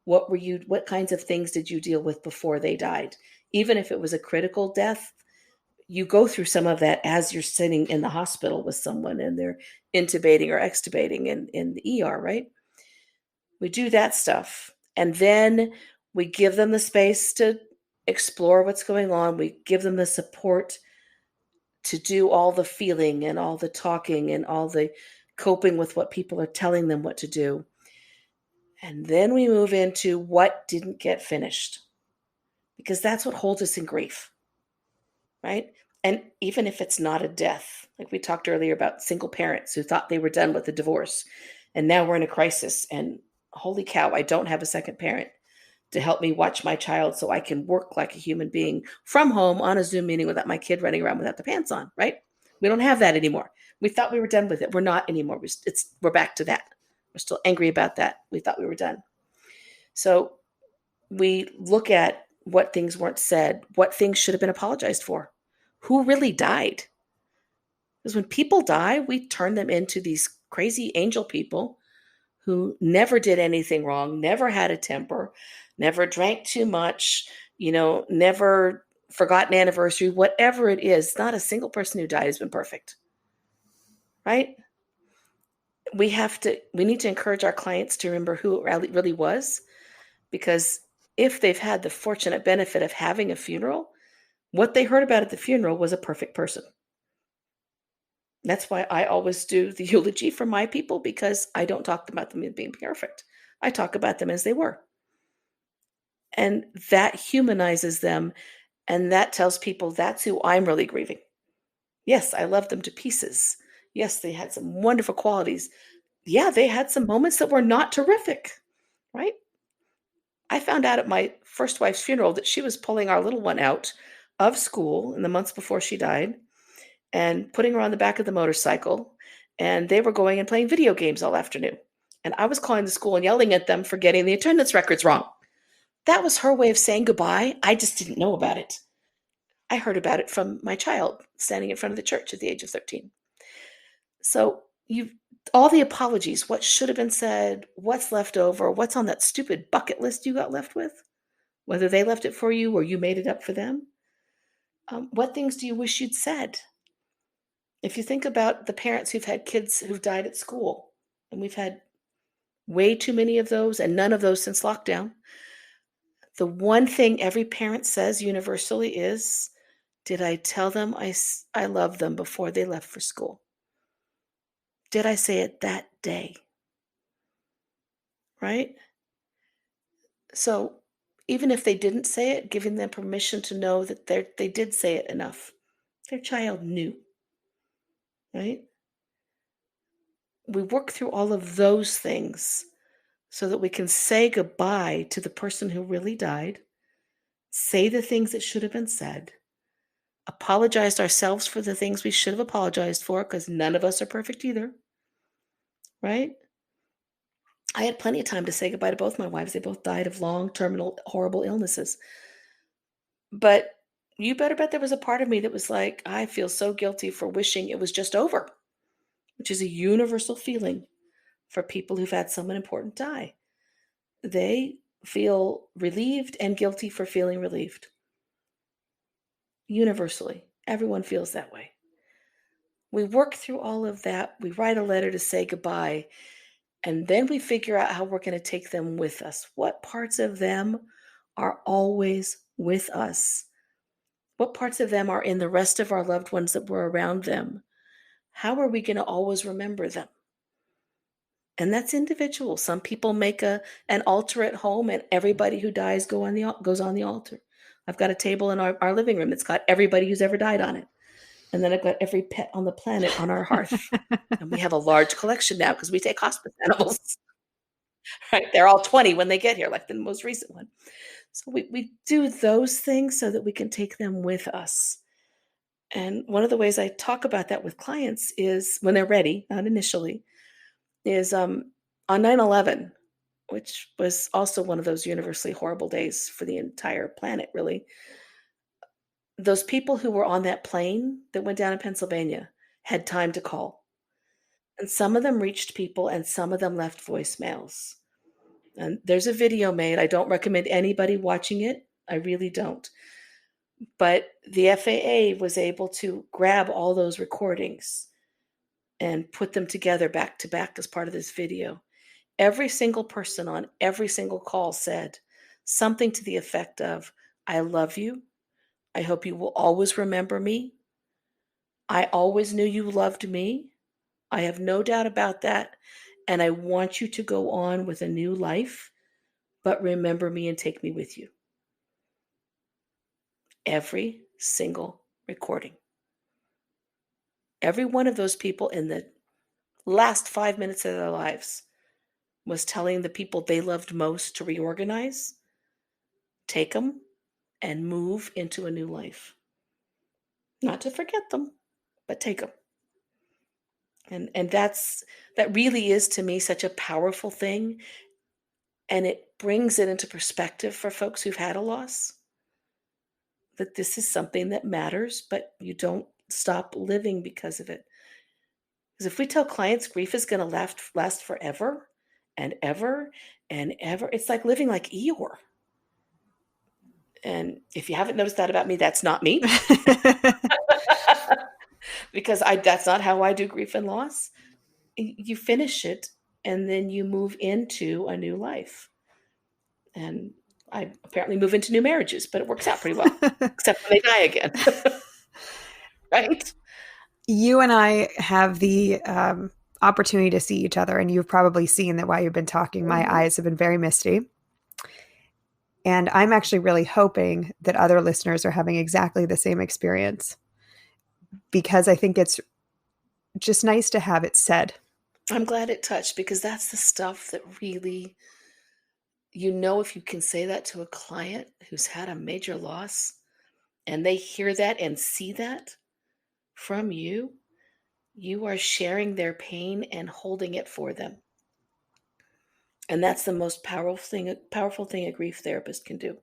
What kinds of things did you deal with before they died? Even if it was a critical death, you go through some of that as you're sitting in the hospital with someone and they're intubating or extubating in the ER, right? We do that stuff. And then we give them the space to explore what's going on. We give them the support to do all the feeling and all the talking and all the coping with what people are telling them what to do. And then we move into what didn't get finished, because that's what holds us in grief, right? And even if it's not a death, like we talked earlier about single parents who thought they were done with the divorce, and now we're in a crisis, and holy cow, I don't have a second parent to help me watch my child so I can work like a human being from home on a Zoom meeting without my kid running around without the pants on, right? We don't have that anymore. We thought we were done with it. We're not anymore. We're back to that. We're still angry about that. We thought we were done. So we look at what things weren't said, what things should have been apologized for, who really died. Because when people die, we turn them into these crazy angel people who never did anything wrong, never had a temper, never drank too much, never forgot an anniversary, whatever it is. Not a single person who died has been perfect, right? We need to encourage our clients to remember who it really was, because if they've had the fortunate benefit of having a funeral, what they heard about at the funeral was a perfect person. That's why I always do the eulogy for my people, because I don't talk about them as being perfect. I talk about them as they were. And that humanizes them. And that tells people that's who I'm really grieving. Yes, I love them to pieces. Yes, they had some wonderful qualities. Yeah, they had some moments that were not terrific, right? I found out at my first wife's funeral that she was pulling our little one out of school in the months before she died and putting her on the back of the motorcycle. And they were going and playing video games all afternoon. And I was calling the school and yelling at them for getting the attendance records wrong. That was her way of saying goodbye. I just didn't know about it. I heard about it from my child standing in front of the church at the age of 13. So all the apologies, what should have been said, what's left over, what's on that stupid bucket list you got left with, whether they left it for you or you made it up for them. What things do you wish you'd said? If you think about the parents who've had kids who've died at school, and we've had way too many of those and none of those since lockdown, the one thing every parent says universally is, did I tell them I love them before they left for school? Did I say it that day? Right? So even if they didn't say it, giving them permission to know that they did say it enough. Their child knew. Right? We work through all of those things so that we can say goodbye to the person who really died, say the things that should have been said, apologize to ourselves for the things we should have apologized for, because none of us are perfect either, right? I had plenty of time to say goodbye to both my wives. They both died of long, terminal, horrible illnesses. But you better bet there was a part of me that was like, I feel so guilty for wishing it was just over, which is a universal feeling for people who've had someone important die. They feel relieved and guilty for feeling relieved. Universally, everyone feels that way. We work through all of that. We write a letter to say goodbye, and then we figure out how we're going to take them with us. What parts of them are always with us? What parts of them are in the rest of our loved ones that were around them? How are we going to always remember them? And that's individual. Some people make an altar at home, and everybody who dies goes on the altar. I've got a table in our living room that's got everybody who's ever died on it. And then I've got every pet on the planet on our hearth. And we have a large collection now because we take hospice animals. Right? They're all 20 when they get here, like the most recent one. So we do those things so that we can take them with us. And one of the ways I talk about that with clients is when they're ready, not initially, is on 9/11, which was also one of those universally horrible days for the entire planet, really. Those people who were on that plane that went down in Pennsylvania had time to call. And some of them reached people and some of them left voicemails. And there's a video made. I don't recommend anybody watching it. I really don't. But the FAA was able to grab all those recordings and put them together back to back as part of this video. Every single person on every single call said something to the effect of, I love you. I hope you will always remember me. I always knew you loved me. I have no doubt about that. And I want you to go on with a new life, but remember me and take me with you. Every single recording. Every one of those people in the last 5 minutes of their lives was telling the people they loved most to reorganize, take them, and move into a new life. Not to forget them, but take them. And that really is to me such a powerful thing, and it brings it into perspective for folks who've had a loss, that this is something that matters, but you don't stop living because of it. Because if we tell clients grief is going to last forever and ever and ever, it's like living like Eeyore. And if you haven't noticed that about me, that's not me. Because that's not how I do grief and loss. You finish it and then you move into a new life. And I apparently move into new marriages, but it works out pretty well, except when they die again. Right? You and I have the opportunity to see each other, and you've probably seen that while you've been talking, my Mhm. eyes have been very misty. And I'm actually really hoping that other listeners are having exactly the same experience because I think it's just nice to have it said. I'm glad it touched because that's the stuff that really, if you can say that to a client who's had a major loss and they hear that and see that from you, you are sharing their pain and holding it for them. And that's the most powerful thing a grief therapist can do.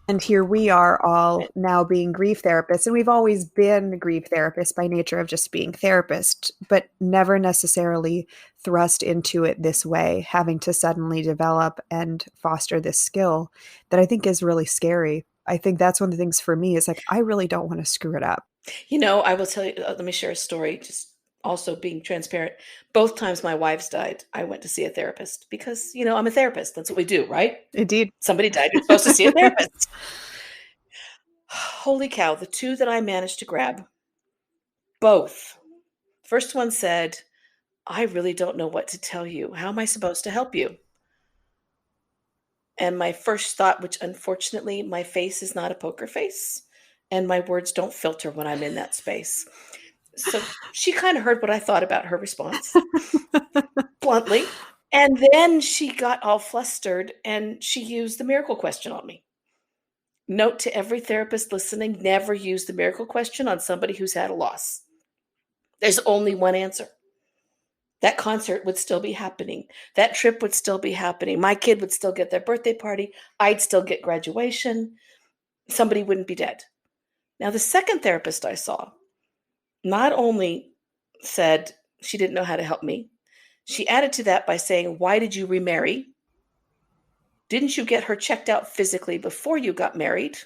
And here we are all now being grief therapists, and we've always been grief therapists by nature of just being therapists, but never necessarily thrust into it this way, having to suddenly develop and foster this skill that I think is really scary. I think that's one of the things for me is like, I really don't want to screw it up. I will tell you, let me share a story, just also being transparent. Both times my wives died, I went to see a therapist because, I'm a therapist. That's what we do, right? Indeed. Somebody died, you're supposed to see a therapist. Holy cow, the two that I managed to grab, both. First one said, I really don't know what to tell you. How am I supposed to help you? And my first thought, which unfortunately my face is not a poker face, and my words don't filter when I'm in that space. So she kind of heard what I thought about her response, bluntly. And then she got all flustered and she used the miracle question on me. Note to every therapist listening, never use the miracle question on somebody who's had a loss. There's only one answer. That concert would still be happening. That trip would still be happening. My kid would still get their birthday party. I'd still get graduation. Somebody wouldn't be dead. Now, the second therapist I saw not only said she didn't know how to help me, she added to that by saying, why did you remarry? Didn't you get her checked out physically before you got married?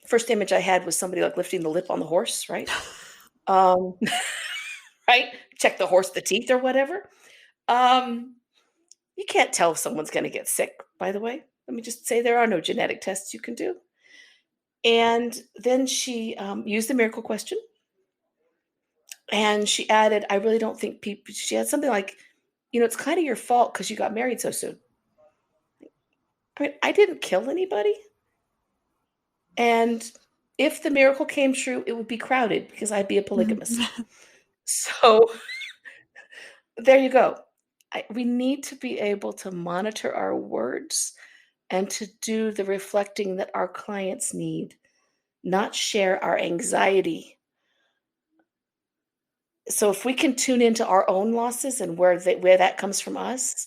First image I had was somebody like lifting the lip on the horse, right? Um, right? Check the horse, the teeth or whatever. Um, you can't tell if someone's going to get sick, by the way. Let me just say there are no genetic tests you can do. And then she used the miracle question. And she added, I really don't think people, she had something like, it's kind of your fault because you got married so soon. I mean, I didn't kill anybody. And if the miracle came true, it would be crowded because I'd be a polygamist. So there you go. We need to be able to monitor our words and to do the reflecting that our clients need, not share our anxiety. So if we can tune into our own losses and where that comes from us,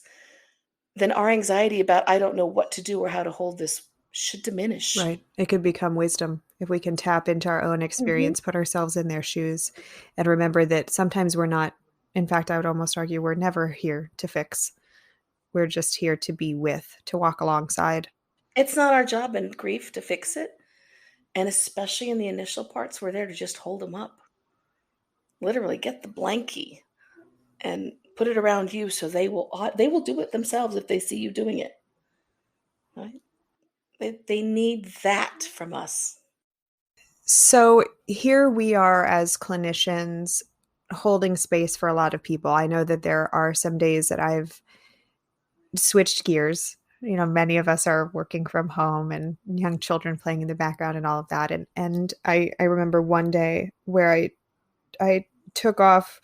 then our anxiety about I don't know what to do or how to hold this should diminish. Right. It could become wisdom if we can tap into our own Mhm. experience, put ourselves in their shoes, and remember that sometimes we're not, in fact, I would almost argue we're never here to fix. We're just here to be with, to walk alongside. It's not our job in grief to fix it. And especially in the initial parts, we're there to just hold them up. Literally get the blankie and put it around you so they will do it themselves if they see you doing it. Right? They need that from us. So here we are as clinicians holding space for a lot of people. I know that there are some days that I've switched gears. Many of us are working from home and young children playing in the background and all of that. And I remember one day where I took off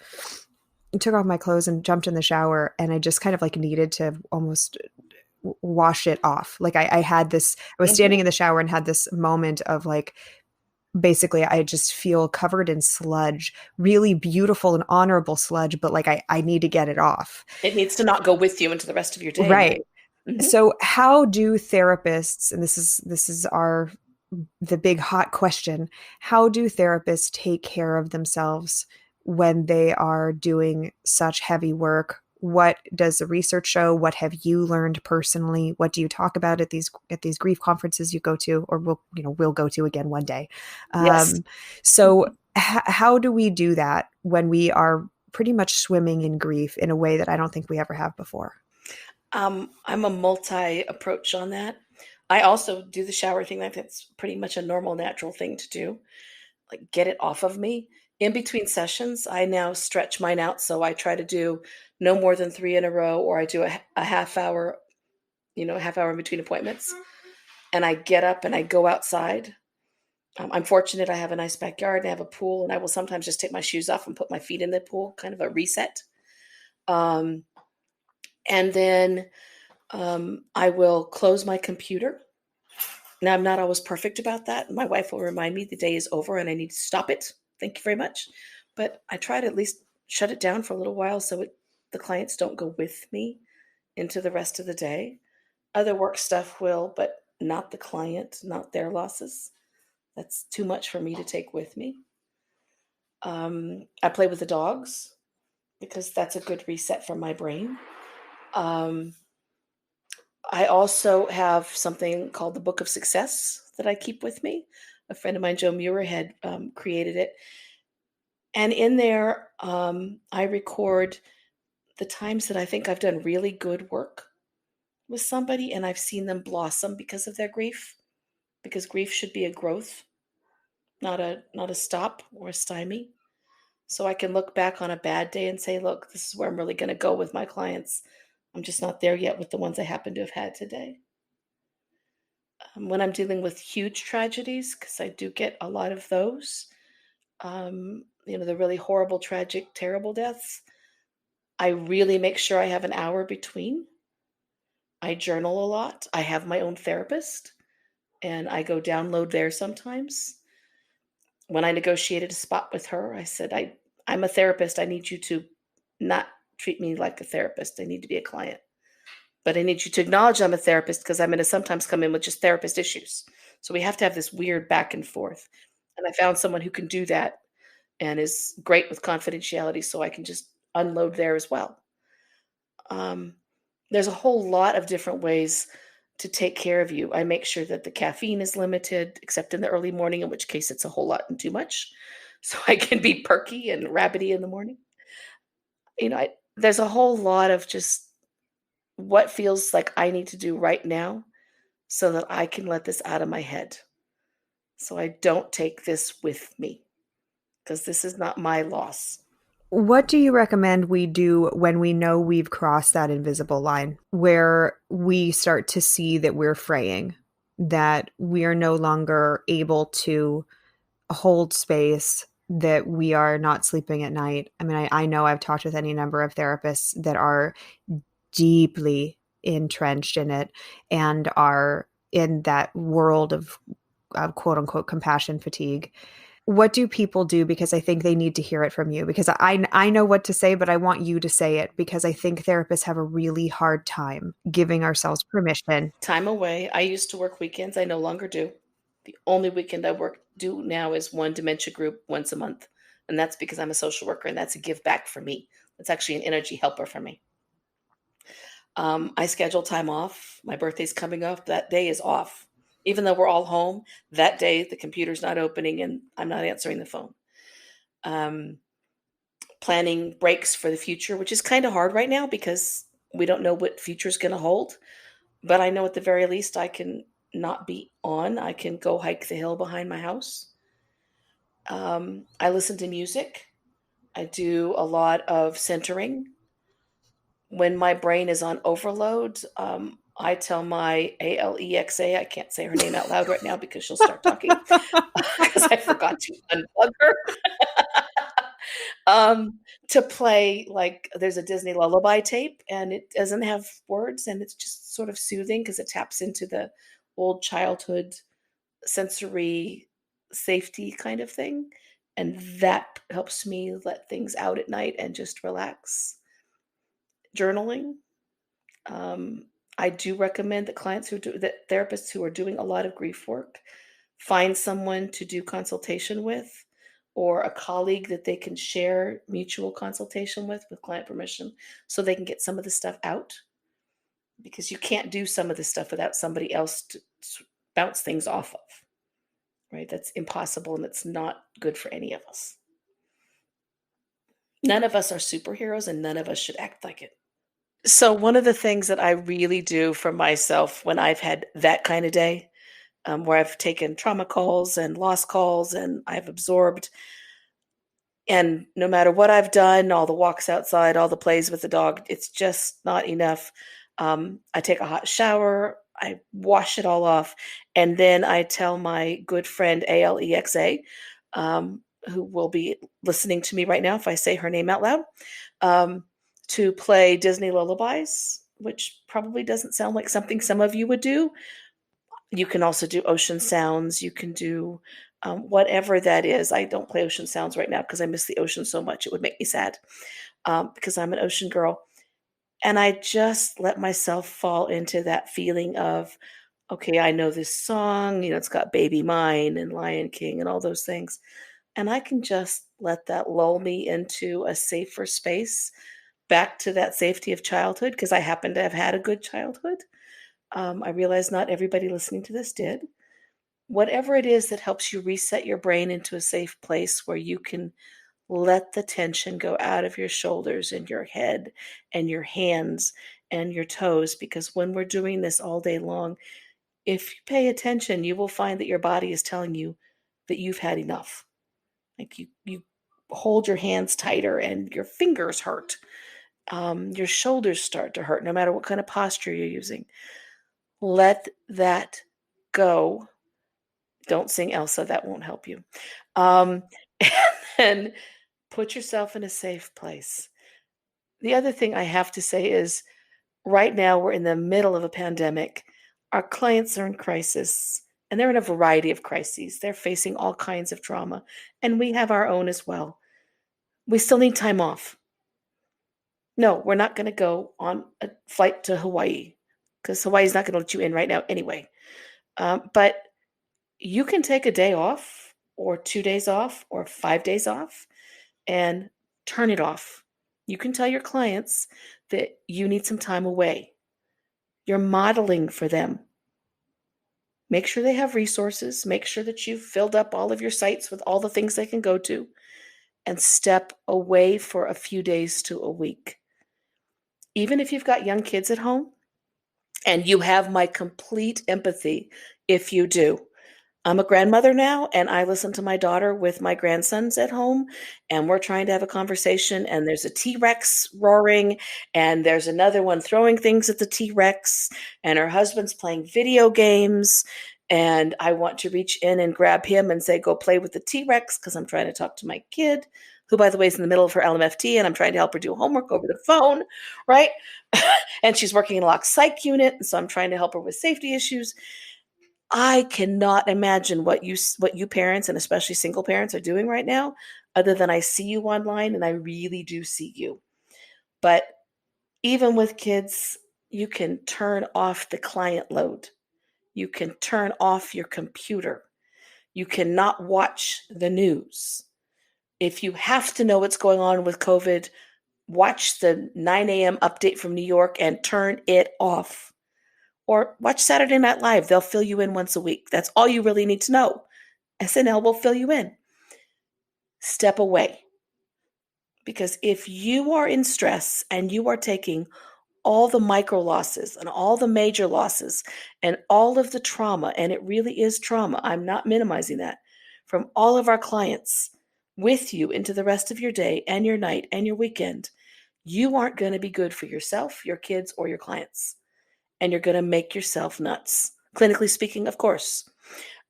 took off my clothes and jumped in the shower, and I just kind of like needed to almost wash it off. Like I had this, I was standing Hmm. in the shower and had this moment of like, basically I just feel covered in sludge, really beautiful and honorable sludge, but like I need to get it off. It needs to not go with you into the rest of your day, Right. right? Hmm. So how do therapists, and this is our the big hot question, how do therapists take care of themselves when they are doing such heavy work? What does the research show? What have you learned personally? What do you talk about at these grief conferences you go to, or will go to again one day? Yes. Um, so how do we do that when we are pretty much swimming in grief in a way that I don't think we ever have before? I'm a multi approach on that. I also do the shower thing. Like that's pretty much a normal, natural thing to do. Like get it off of me. In between sessions, I now stretch mine out. So I try to do no more than three in a row, or I do a half hour, a half hour in between appointments. And I get up and I go outside. I'm fortunate I have a nice backyard and I have a pool, and I will sometimes just take my shoes off and put my feet in the pool, kind of a reset. Um, and then I will close my computer. Now, I'm not always perfect about that. My wife will remind me the day is over and I need to stop it. Thank you very much. But I try to at least shut it down for a little while so the clients don't go with me into the rest of the day. Other work stuff will, but not the client, not their losses. That's too much for me to take with me. I play with the dogs because that's a good reset for my brain. Um, I also have something called the Book of Success that I keep with me. A friend of mine, Joe Muir, had created it. And in there, I record the times that I think I've done really good work with somebody and I've seen them blossom because of their grief. Because grief should be a growth, not a stop or a stymie. So I can look back on a bad day and say, look, this is where I'm really going to go with my clients. I'm just not there yet with the ones I happen to have had today. When I'm dealing with huge tragedies, because I do get a lot of those, the really horrible, tragic, terrible deaths, I really make sure I have an hour between. I journal a lot. I have my own therapist and I go download there sometimes. When I negotiated a spot with her, I said, I'm a therapist. I need you to not treat me like a therapist. I need to be a client. But I need you to acknowledge I'm a therapist because I'm going to sometimes come in with just therapist issues. So we have to have this weird back and forth. And I found someone who can do that and is great with confidentiality, so I can just unload there as well. Um, there's a whole lot of different ways to take care of you. I make sure that the caffeine is limited, except in the early morning, in which case it's a whole lot and too much. So I can be perky and rabbity in the morning. There's a whole lot of just what feels like I need to do right now so that I can let this out of my head. So I don't take this with me because this is not my loss. What do you recommend we do when we know we've crossed that invisible line where we start to see that we're fraying, that we are no longer able to hold space, that we are not sleeping at night? I mean, I know I've talked with any number of therapists that are deeply entrenched in it and are in that world of quote unquote compassion fatigue. What do people do? Because I think they need to hear it from you, because I know what to say, but I want you to say it, because I think therapists have a really hard time giving ourselves permission. Time away. I used to work weekends. I no longer do. The only weekend I work do now is one dementia group once a month. And that's because I'm a social worker and that's a give back for me. That's actually an energy helper for me. I schedule time off. My birthday's coming up. That day is off. Even though we're all home, that day the computer's not opening and I'm not answering the phone. Um, Planning breaks for the future, which is kind of hard right now because we don't know what future's going to hold. But I know at the very least I can not be on. I can go hike the hill behind my house. I listen to music. I do a lot of centering. When my brain is on overload, I tell my Alexa, I can't say her name out loud right now because she'll start talking because I forgot to unplug her. To play, like, there's a Disney lullaby tape, and it doesn't have words, and it's just sort of soothing because it taps into the old childhood sensory safety kind of thing, and that helps me let things out at night and just relax. Journaling. Um, I do recommend that therapists who are doing a lot of grief work find someone to do consultation with, or a colleague that they can share mutual consultation with client permission, so they can get some of the stuff out, because you can't do some of the stuff without somebody else to bounce things off of, right? That's impossible, and it's not good for any of us. None of us are superheroes, and none of us should act like it. So one of the things that I really do for myself when I've had that kind of day, where I've taken trauma calls and loss calls and I've absorbed, and no matter what I've done, all the walks outside, all the plays with the dog, it's just not enough. I take a hot shower, I wash it all off, and then I tell my good friend Alexa, who will be listening to me right now if I say her name out loud, um, to play Disney lullabies, which probably doesn't sound like something some of you would do. You can also do ocean sounds. You can do whatever that is. I don't play ocean sounds right now because I miss the ocean so much. It would make me sad, because I'm an ocean girl. And I just let myself fall into that feeling of, okay, I know this song, it's got Baby Mine and Lion King and all those things. And I can just let that lull me into a safer space, back to that safety of childhood, because I happen to have had a good childhood. I realize not everybody listening to this did. Whatever it is that helps you reset your brain into a safe place where you can let the tension go out of your shoulders and your head and your hands and your toes. Because when we're doing this all day long, if you pay attention, you will find that your body is telling you that you've had enough. Like, you hold your hands tighter and your fingers hurt. Your shoulders start to hurt no matter what kind of posture you're using. Let that go. Don't sing Elsa, that won't help you. Um, and then put yourself in a safe place. The other thing I have to say is, right now we're in the middle of a pandemic. Our clients are in crisis, and they're in a variety of crises. They're facing all kinds of trauma, and we have our own as well. We still need time off. No, we're not going to go on a flight to Hawaii, because Hawaii's not going to let you in right now anyway. But you can take a day off, or 2 days off, or 5 days off, and turn it off. You can tell your clients that you need some time away. You're modeling for them. Make sure they have resources. Make sure that you've filled up all of your sites with all the things they can go to, and step away for a few days to a week. Even if you've got young kids at home, and you have my complete empathy if you do. I'm a grandmother now, and I listen to my daughter with my grandsons at home, and we're trying to have a conversation, and there's a T-Rex roaring, and there's another one throwing things at the T-Rex, and her husband's playing video games, and I want to reach in and grab him and say, go play with the T-Rex, because I'm trying to talk to my kid, who, by the way, is in the middle of her LMFT, and I'm trying to help her do homework over the phone, right? And she's working in a locked psych unit, and so I'm trying to help her with safety issues. I cannot imagine what you parents, and especially single parents, are doing right now, other than I see you online, and I really do see you. But even with kids, you can turn off the client load. You can turn off your computer. You cannot watch the news. If you have to know what's going on with COVID, watch the 9 a.m. update from New York and turn it off. Or watch Saturday Night Live. They'll fill you in once a week. That's all you really need to know. SNL will fill you in. Step away. Because if you are in stress and you are taking all the micro losses and all the major losses and all of the trauma, and it really is trauma, I'm not minimizing that, from all of our clients with you into the rest of your day and your night and your weekend, you aren't going to be good for yourself, your kids, or your clients. And you're going to make yourself nuts. Clinically speaking, of course.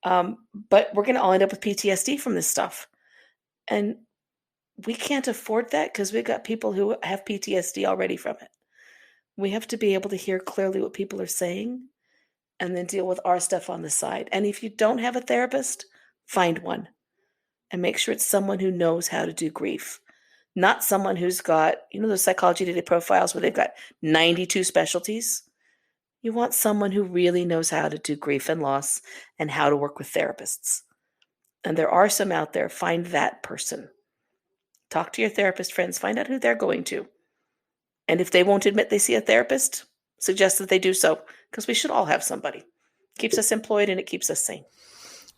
But we're going to all end up with PTSD from this stuff. And we can't afford that because we've got people who have PTSD already from it. We have to be able to hear clearly what people are saying and then deal with our stuff on the side. And if you don't have a therapist, find one and make sure it's someone who knows how to do grief. Not someone who's got, those Psychology Today profiles where they've got 92 specialties. You want someone who really knows how to do grief and loss and how to work with therapists. And there are some out there. Find that person. Talk to your therapist friends. Find out who they're going to. And if they won't admit they see a therapist, suggest that they do so, because we should all have somebody. It keeps us employed and it keeps us sane.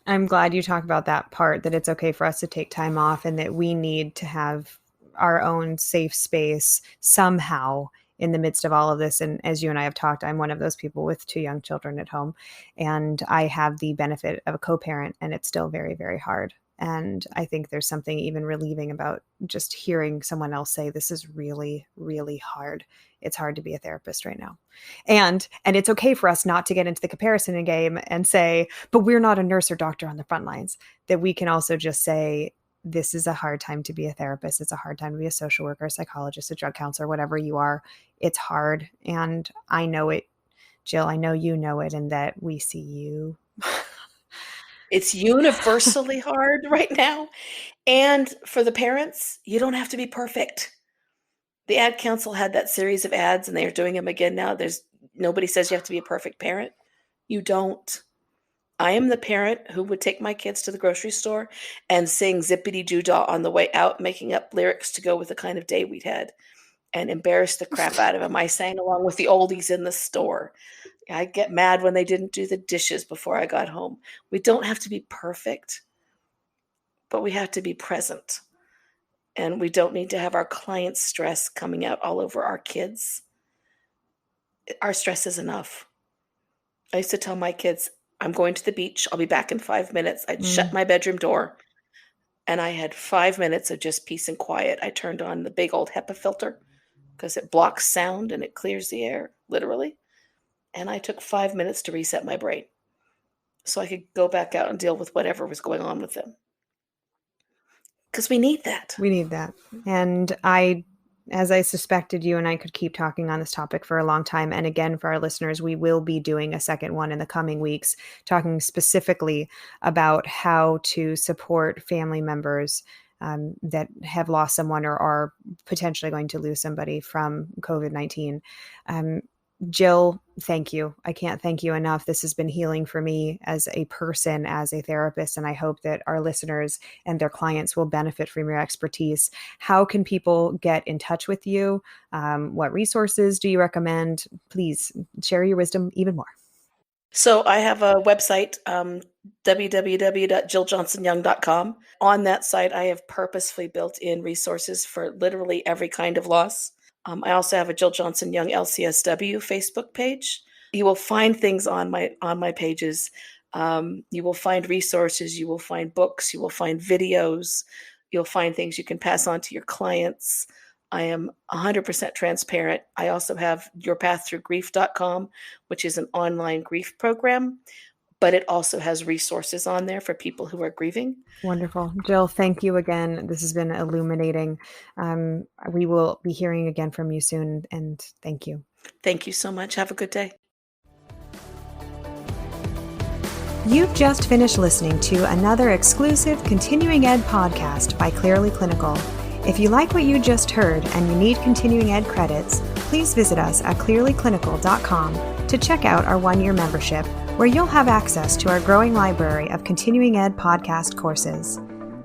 I'm glad you talked about that part, that it's okay for us to take time off and that we need to have our own safe space somehow in the midst of all of this. And as you and I have talked, I'm one of those people with 2 young children at home, and I have the benefit of a co-parent, and it's still very, very hard. And I think there's something even relieving about just hearing someone else say, this is really, really hard. It's hard to be a therapist right now. And it's okay for us not to get into the comparison game and say, but we're not a nurse or doctor on the front lines. That we can also just say, this is a hard time to be a therapist. It's a hard time to be a social worker, a psychologist, a drug counselor, whatever you are. It's hard. And I know it, Jill, I know you know it, and that we see you. It's universally hard right now. And for the parents, you don't have to be perfect. The ad council had that series of ads, and they are doing them again now. Nobody says you have to be a perfect parent. You don't. I am the parent who would take my kids to the grocery store and sing Zippity Doo Dah on the way out, making up lyrics to go with the kind of day we'd had, and embarrass the crap out of them. I sang along with the oldies in the store. I'd get mad when they didn't do the dishes before I got home. We don't have to be perfect, but we have to be present. And we don't need to have our clients' stress coming out all over our kids. Our stress is enough. I used to tell my kids, I'm going to the beach. I'll be back in 5 minutes. I'd shut my bedroom door, and I had 5 minutes of just peace and quiet. I turned on the big old HEPA filter because it blocks sound and it clears the air, literally. And I took 5 minutes to reset my brain so I could go back out and deal with whatever was going on with them. Because we need that. We need that. And as I suspected, you and I could keep talking on this topic for a long time. And again, for our listeners, we will be doing a second one in the coming weeks, talking specifically about how to support family members that have lost someone or are potentially going to lose somebody from COVID-19. Jill, thank you. I can't thank you enough. This has been healing for me as a person, as a therapist, and I hope that our listeners and their clients will benefit from your expertise. How can people get in touch with you? What resources do you recommend? Please share your wisdom even more. So I have a website, www.jilljohnsonyoung.com. On that site, I have purposefully built in resources for literally every kind of loss. I also have a Jill Johnson Young LCSW Facebook page. You will find things on my pages. You will find resources. You will find books. You will find videos. You'll find things you can pass on to your clients. I am 100% transparent. I also have yourpaththroughgrief.com, which is an online grief program, but it also has resources on there for people who are grieving. Wonderful. Jill, thank you again. This has been illuminating. We will be hearing again from you soon, and thank you. Thank you so much. Have a good day. You've just finished listening to another exclusive Continuing Ed podcast by Clearly Clinical. If you like what you just heard and you need Continuing Ed credits, please visit us at clearlyclinical.com to check out our 1-year membership, where you'll have access to our growing library of Continuing Ed podcast courses.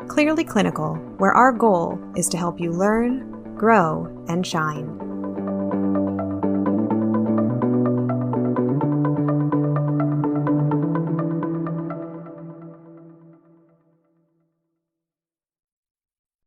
Clearly Clinical, where our goal is to help you learn, grow, and shine.